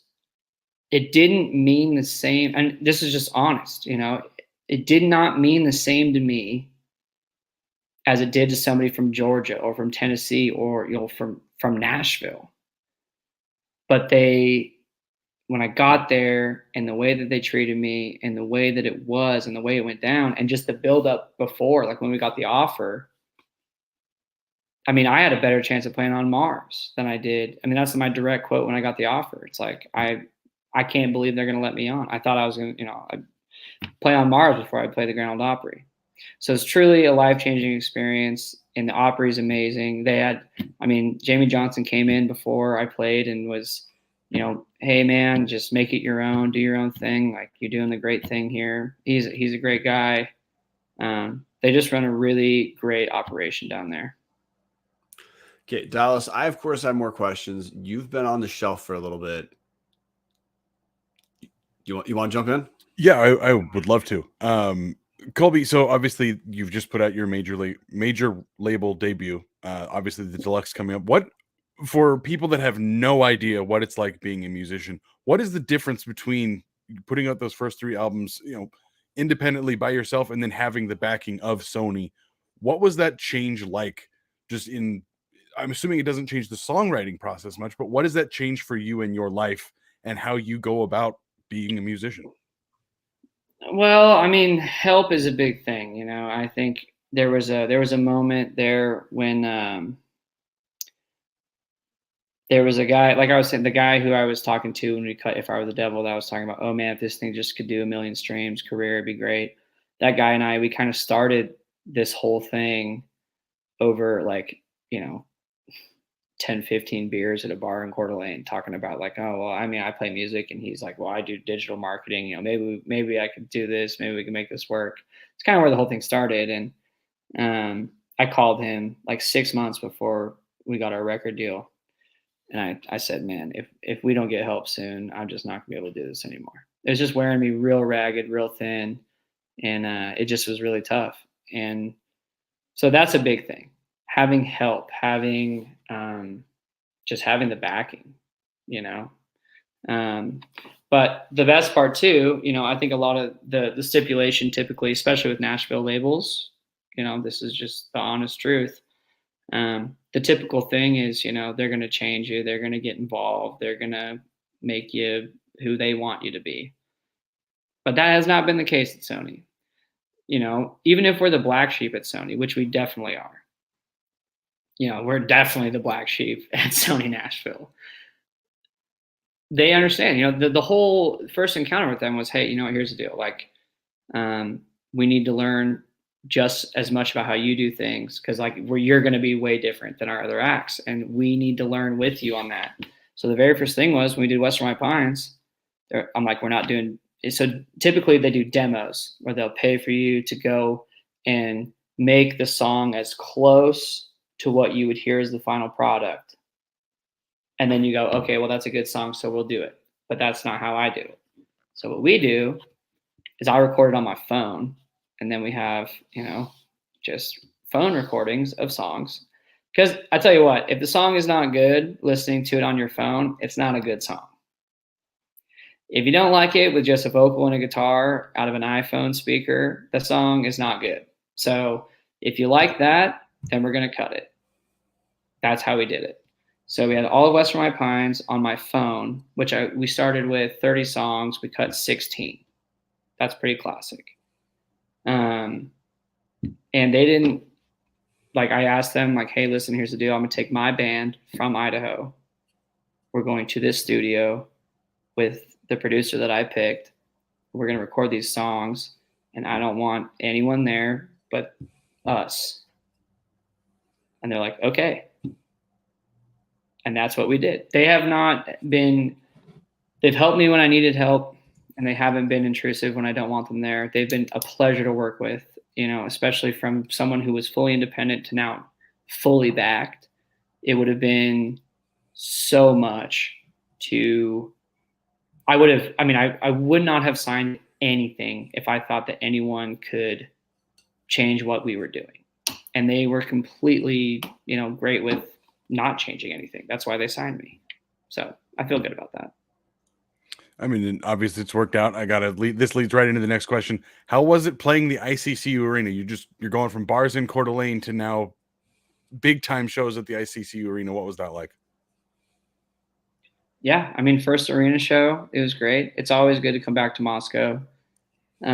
it didn't mean the same, and this is just honest, it did not mean the same to me as it did to somebody from Georgia or from Tennessee or from Nashville. But when I got there, and the way that they treated me, and the way that it was, and the way it went down, and just the build up before, like when we got the offer, I had a better chance of playing on Mars than I did. That's my direct quote when I got the offer. It's like, I can't believe they're going to let me on. I thought I was going to, I'd play on Mars before I play the Grand Ole Opry. So it's truly a life-changing experience, and the Opry is amazing. They had, Jamie Johnson came in before I played and was, hey man, just make it your own, do your own thing. Like, you're doing the great thing here. He's a great guy. They just run a really great operation down there. Okay, Dallas, I of course have more questions. You've been on the shelf for a little bit. You want to jump in? Yeah, I would love to. Colby, so obviously you've just put out your major label debut. Obviously the deluxe coming up. What, for people that have no idea what it's like being a musician, what is the difference between putting out those first 3 albums, independently by yourself and then having the backing of Sony? What was that change like? I'm assuming it doesn't change the songwriting process much, but what does that change for you in your life and how you go about being a musician? Well, help is a big thing. I think there was a moment there when there was a guy, like I was saying, the guy who I was talking to when we cut If I Were the Devil, that I was talking about, oh man, if this thing just could do 1 million streams, career, it'd be great. That guy and we kind of started this whole thing over 10, 15 beers at a bar in Coeur d'Alene, talking about I play music, and he's like, well, I do digital marketing. Maybe I could do this. Maybe we can make this work. It's kind of where the whole thing started. And I called him 6 months before we got our record deal. And I said, man, if we don't get help soon, I'm just not gonna be able to do this anymore. It was just wearing me real ragged, real thin. And it just was really tough. And so that's a big thing. Having help, just having the backing, but the best part too, I think a lot of the stipulation typically, especially with Nashville labels, this is just the honest truth. The typical thing is, they're going to change you. They're going to get involved. They're going to make you who they want you to be. But that has not been the case at Sony. Even if we're the black sheep at Sony, which we definitely are, we're definitely the black sheep at Sony Nashville. They understand, the whole first encounter with them was, hey, here's the deal. We need to learn just as much about how you do things, because you're going to be way different than our other acts, and we need to learn with you on that. So the very first thing was when we did Western White Pines, I'm like, we're not doing. So typically they do demos where they'll pay for you to go and make the song as close to what you would hear as the final product. And then you go, okay, well, that's a good song, so we'll do it. But that's not how I do it. So what we do is I record it on my phone, and then we have, just phone recordings of songs. Because I tell you what, if the song is not good, listening to it on your phone, it's not a good song. If you don't like it with just a vocal and a guitar out of an iPhone speaker, the song is not good. So if you like that, then we're going to cut it. That's how we did it. So we had all of Western White Pines on my phone, which we started with 30 songs. We cut 16. That's pretty classic. And they didn't, I asked them, hey, listen, here's the deal. I'm going to take my band from Idaho. We're going to this studio with the producer that I picked. We're going to record these songs, and I don't want anyone there but us. And they're like, okay. And that's what we did. They have not been, they've helped me when I needed help, and they haven't been intrusive when I don't want them there. They've been a pleasure to work with, especially from someone who was fully independent to now fully backed. It would have been so much I would not have signed anything if I thought that anyone could change what we were doing. And they were completely, great with not changing anything. That's why they signed me. So I feel good about that. Obviously it's worked out. This leads right into the next question. How was it playing the ICCU arena? You're going from bars in Coeur d'Alene to now big time shows at the ICCU arena. What was that like? Yeah. First arena show, it was great. It's always good to come back to Moscow. I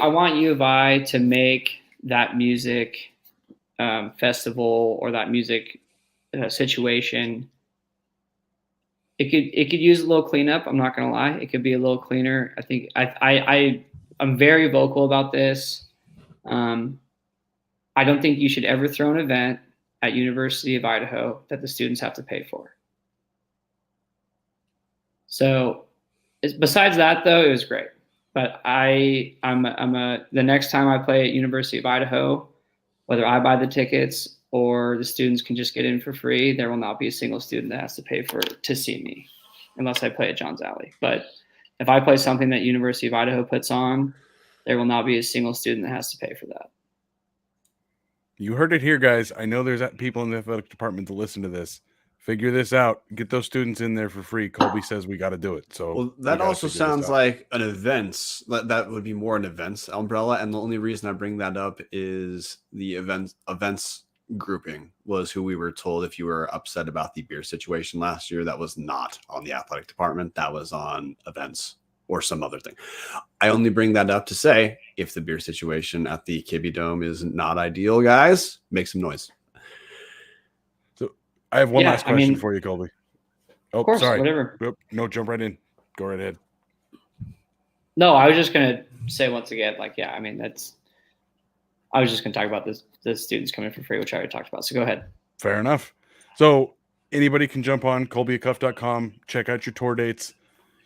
want U of I to make that music festival or that music situation it could use a little cleanup. I'm not gonna lie. It could be a little cleaner. I think I'm very vocal about this. I don't think you should ever throw an event at University of Idaho that the students have to pay for. So besides that, though, it was great. But the next time I play at University of Idaho, whether I buy the tickets or the students can just get in for free, there will not be a single student that has to pay to see me, unless I play at Johns Alley. But if I play something that University of Idaho puts on, there will not be a single student that has to pay for that. You heard it here, guys. I know there's people in the athletic department to listen to this. Figure this out. Get those students in there for free. Colby says we got to do it. So well, that also sounds like an events. That would be more an events umbrella. And the only reason I bring that up is the events grouping was who we were told if you were upset about the beer situation last year, that was not on the athletic department. That was on events or some other thing. I only bring that up to say if the beer situation at the Kibbe Dome is not ideal, guys, make some noise. So I have one last question for you, Colby. Oh, of course, sorry. Whatever. No, jump right in. Go right ahead. No, I was just going to say once again, I was just going to talk about the students coming for free, which I already talked about. So go ahead. Fair enough. So anybody can jump on colbyacuff.com, check out your tour dates.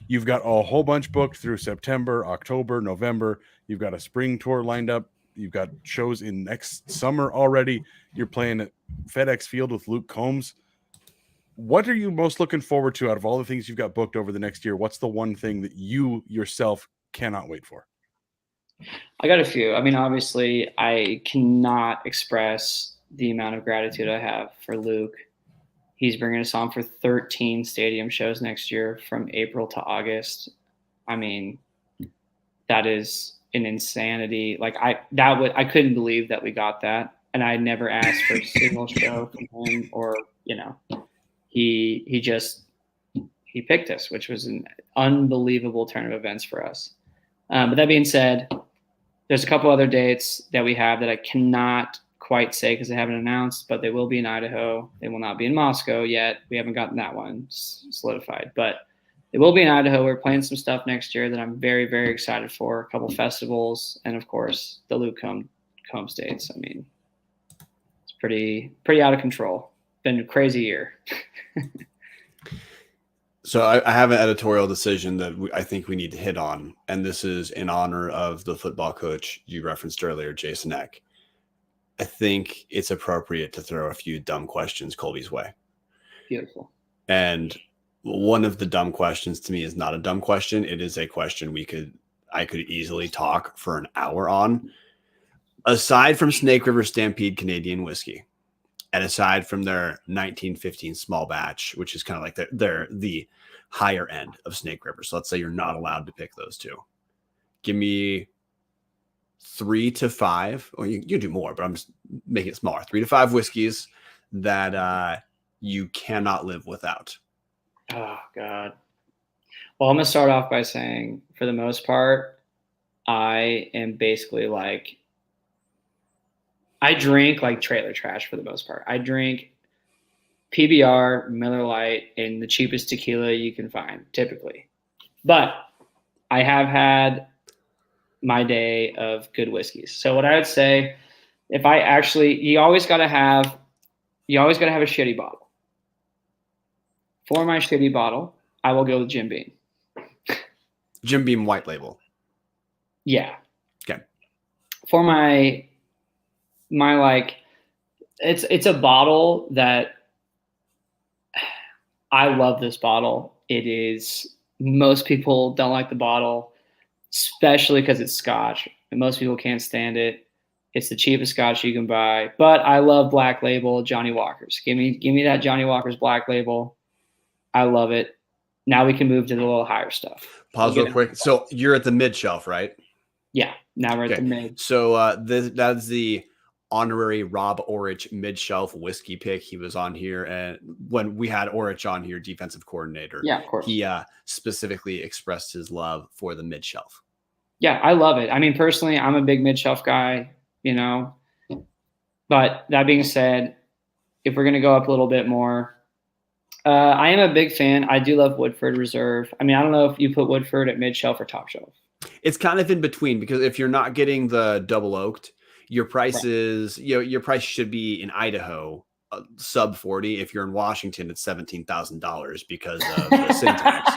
You've got a whole bunch booked through September, October, November. You've got a spring tour lined up. You've got shows in next summer already. You're playing at FedEx Field with Luke Combs. What are you most looking forward to out of all the things you've got booked over the next year? What's the one thing that you yourself cannot wait for? I got a few. I mean, obviously, I cannot express the amount of gratitude I have for Luke. He's bringing us on for 13 stadium shows next year from April to August. I mean, that is an insanity. I couldn't believe that we got that. And I never asked for a single show from him or, he picked us, which was an unbelievable turn of events for us. But that being said, there's a couple other dates that we have that I cannot quite say because they haven't announced, but they will be in Idaho. They will not be in Moscow yet. We haven't gotten that one solidified, but they will be in Idaho. We're playing some stuff next year that I'm very, very excited for. A couple festivals, and of course the Luke Combs dates. I mean, it's pretty out of control. Been a crazy year. So I have an editorial decision that I think we need to hit on, and this is in honor of the football coach you referenced earlier, Jason Eck. I think it's appropriate to throw a few dumb questions Colby's way. Beautiful. And one of the dumb questions to me is not a dumb question. It is a question I could easily talk for an hour on. Aside from Snake River Stampede Canadian whiskey, and aside from their 1915 small batch, which is kind of like the higher end of Snake River. So let's say you're not allowed to pick those two. Give me 3 to 5, or you do more, but I'm just making it smaller. 3 to 5 whiskeys that you cannot live without. Oh, God. Well, I'm going to start off by saying, for the most part, I am basically I drink like trailer trash for the most part. I drink PBR, Miller Lite, and the cheapest tequila you can find, typically. But I have had my day of good whiskeys. So what I would say, you always got to have a shitty bottle. For my shitty bottle, I will go with Jim Beam. Jim Beam white label. Yeah. Okay. For my it's a bottle that I love. This bottle. It is, most people don't like the bottle, especially because it's Scotch, and most people can't stand it. It's the cheapest Scotch you can buy, but I love Black Label Johnny Walker's. Give me that Johnny Walker's Black Label. I love it. Now we can move to the little higher stuff. Pause real quick. So you're at the mid shelf, right? Yeah. Now we're at the mid. So that's the honorary Rob Orich mid-shelf whiskey pick. He was on here, and when we had Orich on here, defensive coordinator, yeah, of course, he specifically expressed his love for the mid-shelf. Yeah, I love it. I mean, personally, I'm a big mid-shelf guy, But that being said, if we're going to go up a little bit more, I am a big fan. I do love Woodford Reserve. I mean, I don't know if you put Woodford at mid shelf or top shelf. It's kind of in between because if you're not getting the double oaked, your price is your price should be in Idaho sub 40. If you're in Washington, it's $17,000 because of the syntax.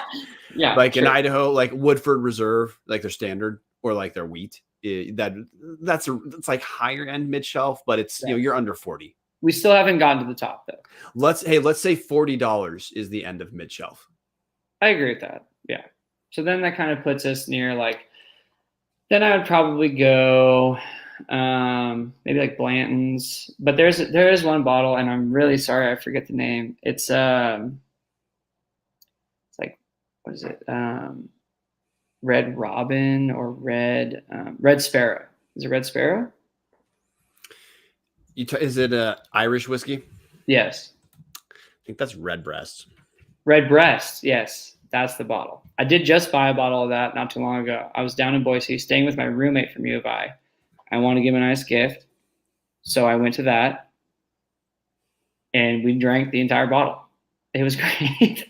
Yeah, like true. in Idaho, like Woodford Reserve, like their standard or like their wheat, that's like higher end mid shelf, but it's you're under 40. We still haven't gotten to the top though. Let's say $40 is the end of mid shelf. I agree with that. Yeah. So then that kind of puts us near like, then I would probably go maybe like Blanton's, but there is one bottle, and I'm really sorry I forget the name. It's like, what is it? Red Robin or Red Sparrow. Is it Red Sparrow? Is it Irish whiskey? Yes. I think that's Redbreast. Redbreast, yes. That's the bottle. I did just buy a bottle of that not too long ago. I was down in Boise staying with my roommate from U of I. I wanted to give him a nice gift. So I went to that and we drank the entire bottle. It was great.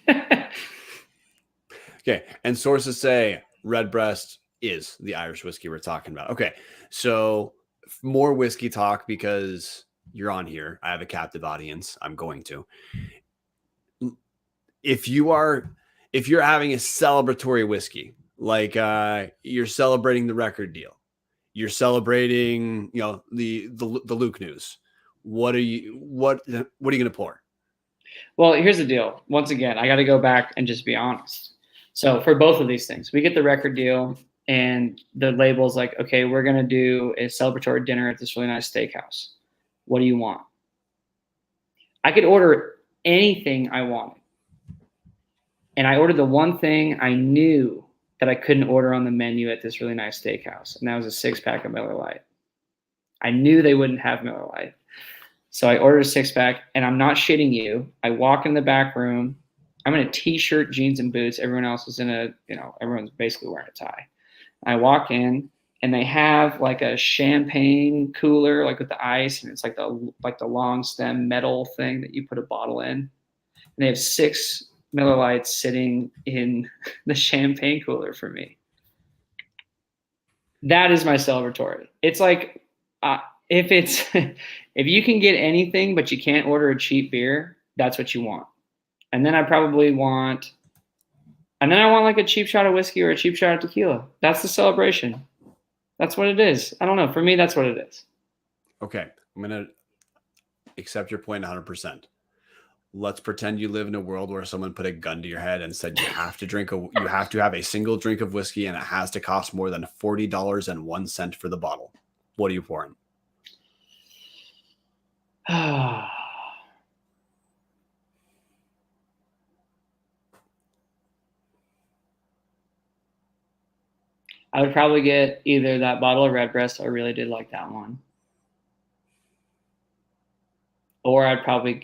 Okay. And sources say Redbreast is the Irish whiskey we're talking about. Okay. So more whiskey talk because you're on here. I have a captive audience. I'm going to. If you're having a celebratory whiskey, like you're celebrating the record deal, you're celebrating, the Luke news. What are you going to pour? Well, here's the deal. Once again, I got to go back and just be honest. So for both of these things, we get the record deal and the label's like, okay, we're going to do a celebratory dinner at this really nice steakhouse. What do you want? I could order anything I wanted. And I ordered the one thing I knew that I couldn't order on the menu at this really nice steakhouse. And that was a 6-pack of Miller Lite. I knew they wouldn't have Miller Lite. So I ordered a 6-pack, and I'm not shitting you. I walk in the back room. I'm in a t-shirt, jeans, and boots. Everyone else is in everyone's basically wearing a tie. I walk in, and they have like a champagne cooler, like with the ice, and it's like the long stem metal thing that you put a bottle in. And they have 6 Miller Lites sitting in the champagne cooler for me. That is my celebratory. It's like if you can get anything but you can't order a cheap beer, that's what you want. And then I want like a cheap shot of whiskey or a cheap shot of tequila. That's the celebration. That's what it is. I don't know. For me, that's what it is. Okay. I'm going to accept your point 100%. Let's pretend you live in a world where someone put a gun to your head and said you have to have a single drink of whiskey and it has to cost more than $40.01 for the bottle. What are you pouring? I would probably get either that bottle of Redbreast. I really did like that one. Or I'd probably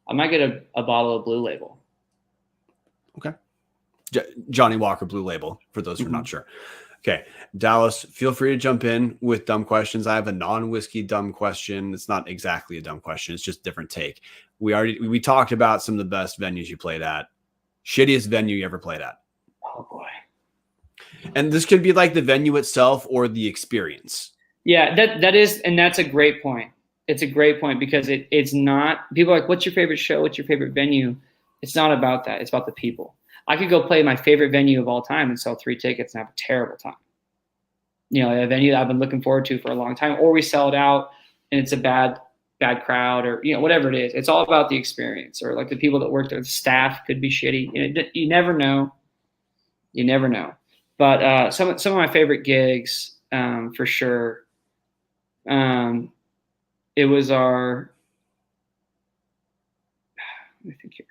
I might get a bottle of Blue Label. Okay. Johnny Walker Blue Label, for those who are not sure. Okay. Dallas, feel free to jump in with dumb questions. I have a non-whiskey dumb question. It's not exactly a dumb question. It's just a different take. We talked about some of the best venues you played at. Shittiest venue you ever played at. Oh, boy. And this could be like the venue itself or the experience. Yeah, that is, and that's a great point. It's a great point because it's not, people are like, what's your favorite show? What's your favorite venue? It's not about that. It's about the people. I could go play my favorite venue of all time and sell 3 tickets and have a terrible time. A venue that I've been looking forward to for a long time, or we sell it out and it's a bad crowd, or, whatever it is. It's all about the experience, or like the people that work there. The staff could be shitty. You never know. You never know. But some of my favorite gigs, for sure, it was let me think here.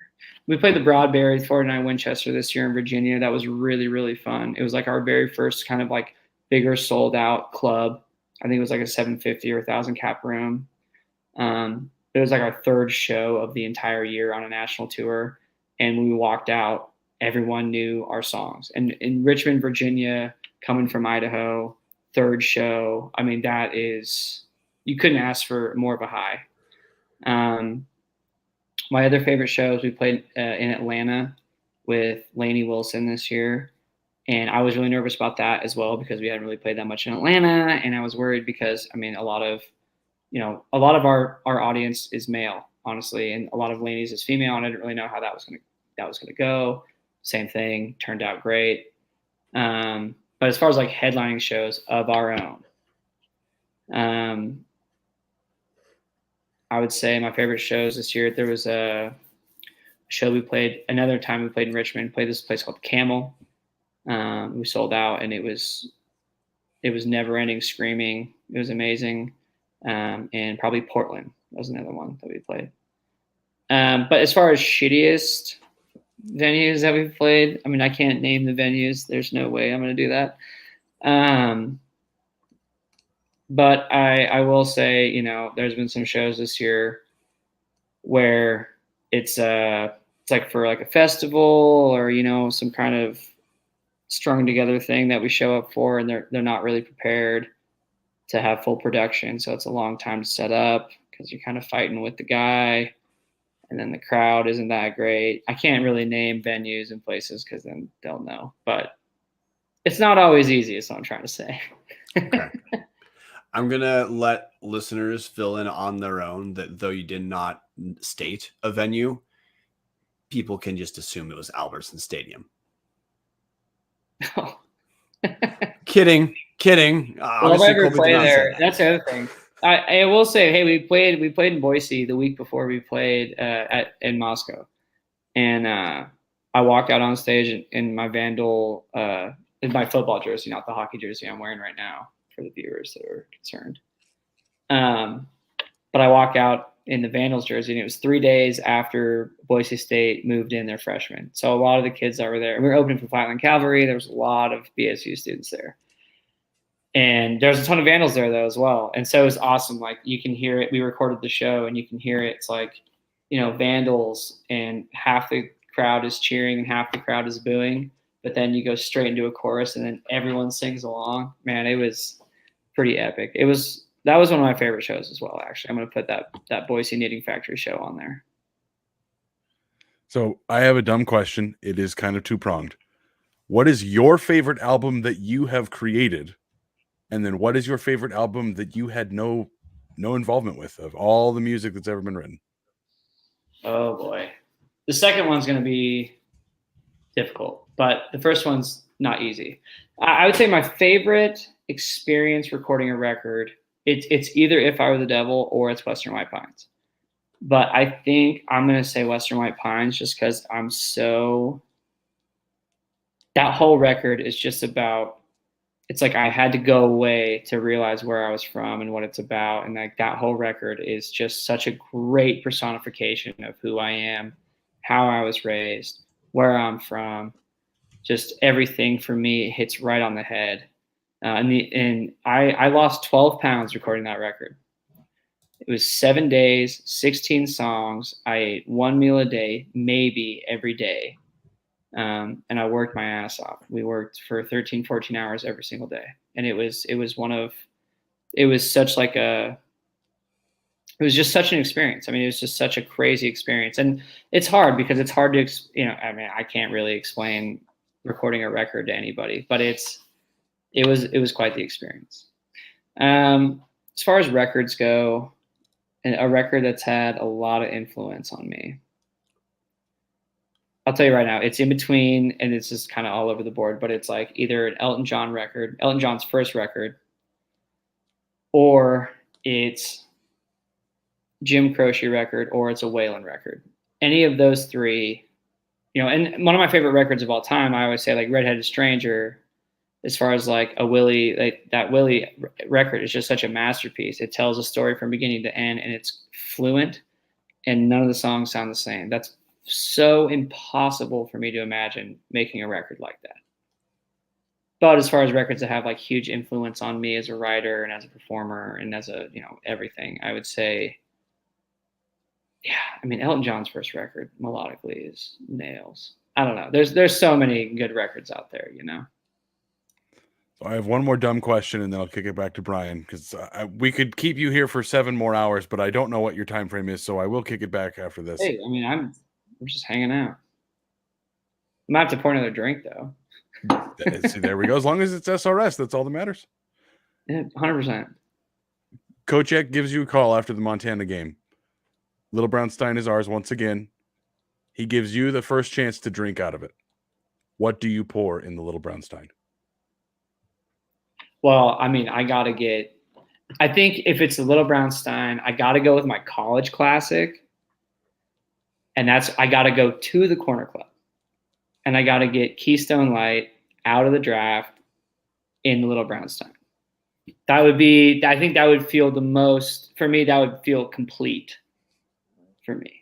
We played the Broadberry 49 Winchester this year in Virginia. That was really, really fun. It was like our very first kind of like bigger sold out club. I think it was like a 750 or 1,000 cap room. It was like our 3rd show of the entire year on a national tour. And when we walked out, everyone knew our songs. And in Richmond, Virginia, coming from Idaho, 3rd show. I mean, you couldn't ask for more of a high. My other favorite shows, we played in Atlanta with Lainey Wilson this year. And I was really nervous about that as well because we hadn't really played that much in Atlanta. And I was worried because, I mean, a lot of our audience is male, honestly, and a lot of Lainey's is female. And I didn't really know how that was gonna go. Same thing, turned out great. But as far as like headlining shows of our own, I would say my favorite shows this year, there was a show another time we played in Richmond, played this place called Camel. We sold out, and it was never ending screaming. It was amazing. And probably Portland was another one that we played. But as far as shittiest venues that we've played, I mean, I can't name the venues. There's no way I'm going to do that. But I will say, you know, there's been some shows this year where it's like for like a festival or, you know, some kind of strung together thing that we show up for, and they're not really prepared to have full production. So it's a long time to set up because you're kind of fighting with the guy, and then the crowd isn't that great. I can't really name venues and places because then they'll know, but it's not always easy is what I'm trying to say. Okay. I'm going to let listeners fill in on their own that though you did not state a venue, people can just assume it was Albertson Stadium. Kidding. Well, if I ever play there, that's the other thing. I will say, hey, we played in Boise the week before we played in Moscow, and I walked out on stage in my Vandal, in my football jersey, not the hockey jersey I'm wearing right now, for the viewers that are concerned. But I walk out in the Vandals jersey, and it was 3 days after Boise State moved in their freshmen. So a lot of the kids that were there, we were opening for Flatland Cavalry. There was a lot of BSU students there. And there's a ton of Vandals there, though, as well. And so it was awesome. Like, you can hear it. We recorded the show, and you can hear it. It's like, you know, Vandals, and half the crowd is cheering and half the crowd is booing. But then you go straight into a chorus, and then everyone sings along. Man, it was pretty epic. That was one of my favorite shows as well, actually. I'm going to put that Boise Knitting Factory show on there. So I have a dumb question. It is kind of two-pronged. What is your favorite album that you have created? And then what is your favorite album that you had no involvement with, of all the music that's ever been written? Oh, boy. The second one's going to be difficult, but the first one's not easy. I would say my favorite experience recording a record, it's either If I Were the Devil or it's Western White Pines. But I think I'm going to say Western White Pines just because that whole record is just about, it's like I had to go away to realize where I was from and what it's about. And like that whole record is just such a great personification of who I am, how I was raised, where I'm from. Just everything for me hits right on the head. And I lost 12 pounds recording that record. It was 7 days, 16 songs. I ate one meal a day, maybe every day. And I worked my ass off. We worked for 13, 14 hours every single day. And it was just such an experience. I mean, it was just such a crazy experience. And it's hard because it's hard to, I mean, I can't really explain recording a record to anybody, but it was quite the experience. As far as records go, a record that's had a lot of influence on me, I'll tell you right now, it's in between, and it's just kind of all over the board, but it's like either an Elton John record, Elton John's first record, or it's Jim Croce record, or it's a Waylon record. Any of those three, and one of my favorite records of all time, I always say like Redheaded Stranger, as far as like a Willie, like that Willie record is just such a masterpiece. It tells a story from beginning to end, and it's fluent, and none of the songs sound the same. That's so impossible for me to imagine making a record like that. But as far as records that have like huge influence on me as a writer and as a performer and as a, everything, I would say, I mean, Elton John's first record melodically is nails. I don't know. There's so many good records out there, I have one more dumb question, and then I'll kick it back to Brian because we could keep you here for 7 more hours, but I don't know what your time frame is, so I will kick it back after this. Hey, I mean, I'm just hanging out. I might have to pour another drink though. See, there we go. As long as it's SRS, that's all that matters. 100%. Kochek gives you a call after the Montana game. Little Brown Stein is ours once again. He gives you the first chance to drink out of it. What do you pour in the Little Brown Stein? Well, I mean, I think if it's a Little Brown Stein, I got to go with my college classic. And I got to go to the Corner Club. And I got to get Keystone Light out of the draft in the Little Brown Stein. I think that would feel the most, for me, that would feel complete for me.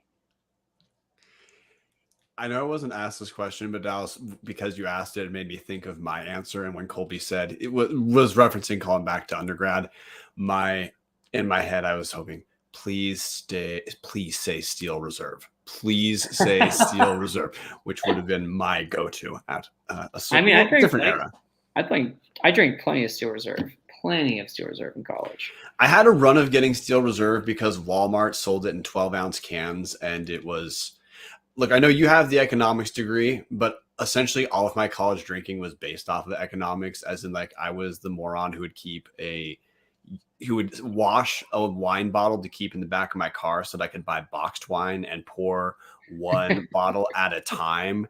I know I wasn't asked this question, but Dallas, because you asked it, it made me think of my answer. And when Colby said it was referencing calling back to undergrad, in my head, I was hoping, please say Steel Reserve. Please say Steel Reserve, which would have been my go-to at a different era. I drank plenty of Steel Reserve in college. I had a run of getting Steel Reserve because Walmart sold it in 12-ounce cans, and it was. Look, I know you have the economics degree, but essentially all of my college drinking was based off of economics, as in like I was the moron who would wash a wine bottle to keep in the back of my car so that I could buy boxed wine and pour one bottle at a time.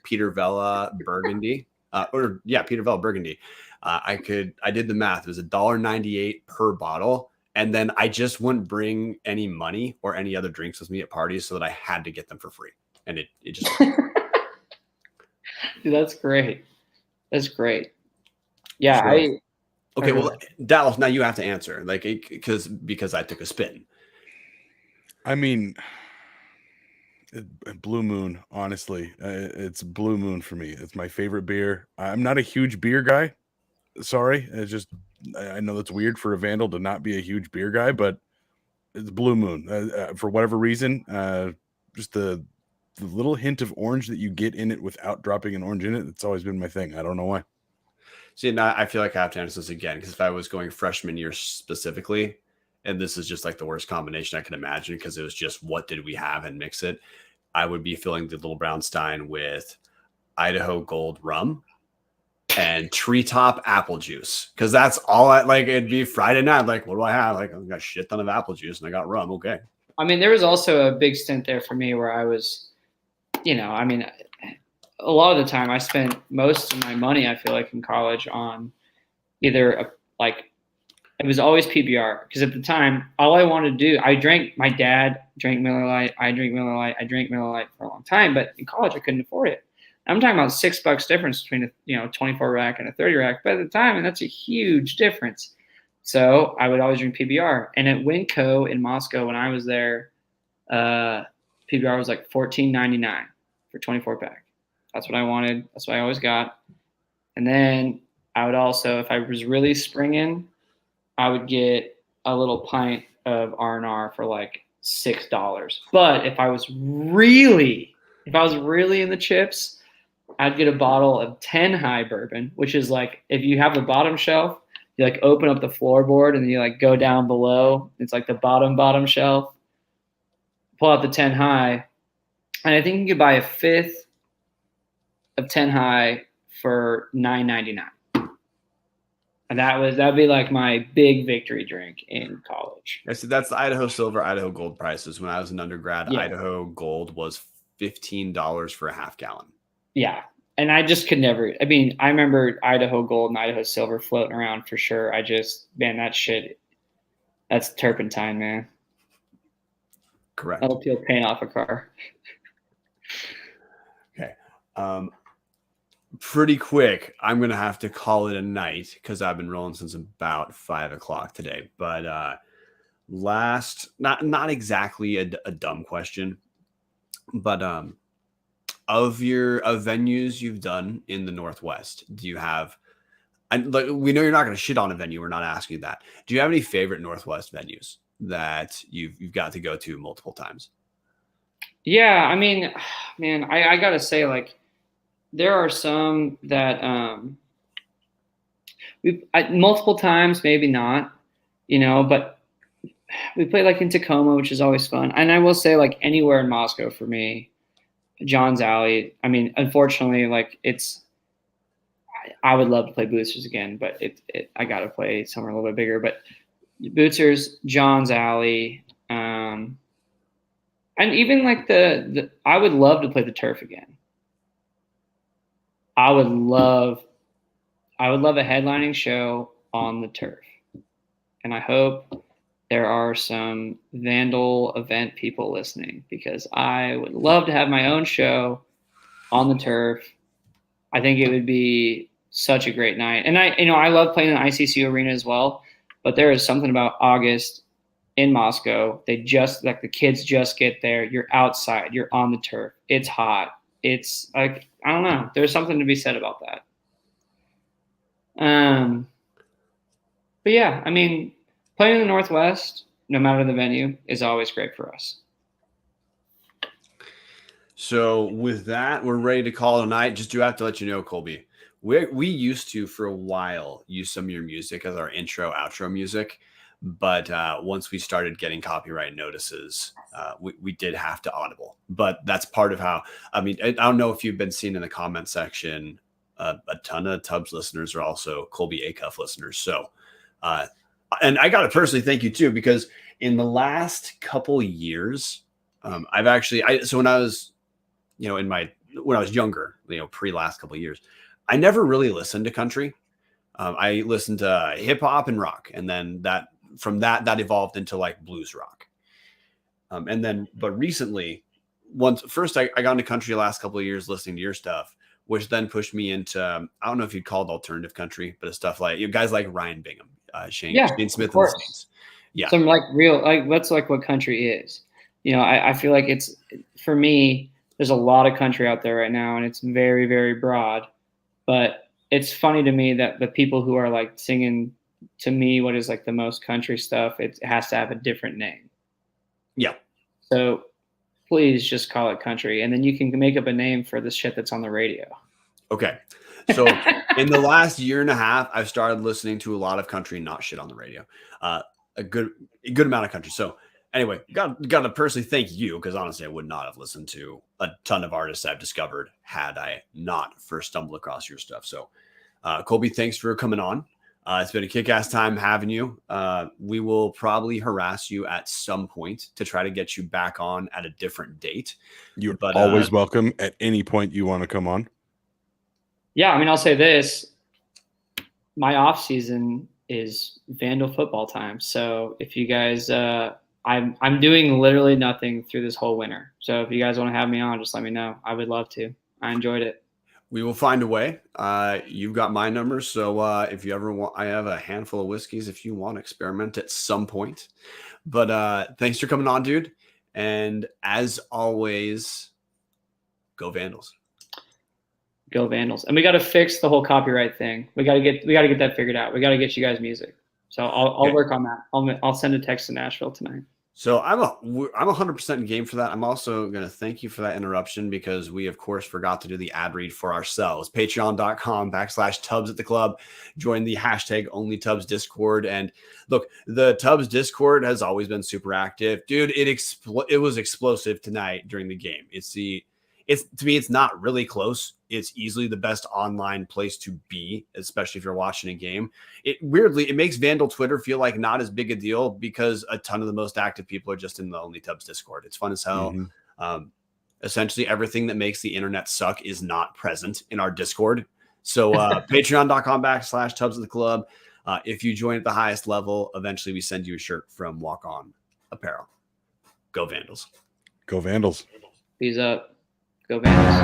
Peter Vella Burgundy, Peter Vella Burgundy. I did the math. It was $1.98 per bottle. And then I just wouldn't bring any money or any other drinks with me at parties so that I had to get them for free. And it just. Dude, that's great. That's great. Yeah. Sure. Okay. Well, Dallas, now you have to answer because I took a spin. I mean, Blue Moon, honestly, it's Blue Moon for me. It's my favorite beer. I'm not a huge beer guy. Sorry. I know that's weird for a Vandal to not be a huge beer guy, but it's Blue Moon for whatever reason. Just the little hint of orange that you get in it without dropping an orange in it. It's always been my thing. I don't know why. See, now I feel like I have to answer this again because if I was going freshman year specifically, and this is just like the worst combination I can imagine because it was just what did we have and mix it, I would be filling the Little Brown Stein with Idaho Gold rum and treetop apple juice, because that's all it'd be Friday night. Like, what do I have? Like, I got a shit ton of apple juice and I got rum. Okay. I mean, there was also a big stint there for me where I was, a lot of the time I spent most of my money, I feel like in college on either it was always PBR, because at the time, all I wanted to do, my dad drank Miller Lite. I drank Miller Lite for a long time, but in college I couldn't afford it. I'm talking about $6 difference between a 24 rack and a 30 rack. But at the time, and that's a huge difference. So I would always drink PBR. And at Winco in Moscow, when I was there, PBR was like $14.99 for 24 pack. That's what I wanted. That's what I always got. And then I would also, if I was really springing, I would get a little pint of R&R for like $6. But if I was really in the chips, I'd get a bottle of 10 High bourbon, which is like, if you have the bottom shelf, you like open up the floorboard and you like go down below. It's like the bottom shelf. Pull out the 10 High. And I think you could buy a fifth of 10 High for $9.99. And that'd be like my big victory drink in college. I said that's the Idaho Silver, Idaho Gold prices. When I was an undergrad, yeah. Idaho Gold was $15 for a half gallon. Yeah. And I just could never, I remember Idaho Gold and Idaho Silver floating around for sure. That shit, that's turpentine, man. Correct. That'll peel paint off a car. Okay. Pretty quick, I'm going to have to call it a night because I've been rolling since about 5 o'clock today. But not exactly a dumb question, but of venues you've done in the Northwest, do you have? And we know you're not going to shit on a venue. We're not asking you that. Do you have any favorite Northwest venues that you've got to go to multiple times? Yeah, man, I gotta say, like, there are some that multiple times, maybe not, but we played like in Tacoma, which is always fun. And I will say, like, anywhere in Moscow for me, John's Alley. I mean, unfortunately, like I would love to play Boosters again, but I got to play somewhere a little bit bigger. But Boosters, John's Alley, and even like I would love to play the turf again. I would love a headlining show on the turf, and I hope there are some Vandal event people listening, because I would love to have my own show on the turf. I think it would be such a great night. And I love playing in the ICC arena as well, but there is something about August in Moscow. They just, like, the kids just get there. You're outside, you're on the turf. It's hot. It's like, I don't know. There's something to be said about that. But yeah, I mean, playing in the Northwest, no matter the venue, is always great for us. So with that, we're ready to call it a night. Just do have to let you know, Colby, we used to, for a while, use some of your music as our intro, outro music. But once we started getting copyright notices, we did have to audible. But that's part of how, I mean, I don't know if you've been seeing in the comment section, a ton of Tubbs listeners are also Colby Acuff listeners. So, and I got to personally thank you too, because in the last couple years, I've actually, so when I was, when I was younger, pre last couple of years, I never really listened to country. I listened to hip hop and rock, and then from that evolved into like blues rock. But recently, first I got into country the last couple of years listening to your stuff, which then pushed me into, I don't know if you'd call it alternative country, but it's stuff like guys like Ryan Bingham, Shane Smith, and the Saints. Yeah. Some like real, like, that's like what country is. I feel like it's, for me, there's a lot of country out there right now, and it's very, very broad. But it's funny to me that the people who are like singing to me what is like the most country stuff, it has to have a different name. Yeah. So please just call it country, and then you can make up a name for the shit that's on the radio. Okay. So in the last year and a half, I've started listening to a lot of country, not shit on the radio. A good amount of country. So anyway, got to personally thank you, because honestly, I would not have listened to a ton of artists I've discovered had I not first stumbled across your stuff. So Colby, thanks for coming on. It's been a kick-ass time having you. We will probably harass you at some point to try to get you back on at a different date. You're always welcome at any point you want to come on. Yeah, I mean, I'll say this. My off season is Vandal football time. So if you guys, I'm doing literally nothing through this whole winter. So if you guys want to have me on, just let me know. I would love to. I enjoyed it. We will find a way. You've got my number. So if you ever want, I have a handful of whiskeys if you want to experiment at some point. But thanks for coming on, dude. And as always, go Vandals. Go Vandals. And we got to fix the whole copyright thing. We got to get that figured out. We got to get you guys music. So I'll work on that. I'll send a text to Nashville tonight. So I'm 100% in game for that. I'm also going to thank you for that interruption, because we, of course, forgot to do the ad read for ourselves. Patreon.com/Tubbs at the Club. Join the #OnlyTubbs Discord. And look, the Tubbs Discord has always been super active. Dude, it was explosive tonight during the game. To me, it's not really close. It's easily the best online place to be, especially if you're watching a game. It makes Vandal Twitter feel like not as big a deal, because a ton of the most active people are just in the Only Tubbs Discord. It's fun as hell. Mm-hmm. Essentially, everything that makes the internet suck is not present in our Discord. So patreon.com/Tubbs at the Club. If you join at the highest level, eventually we send you a shirt from Walk On Apparel. Go Vandals. Go Vandals. Peace up. Go Vandals.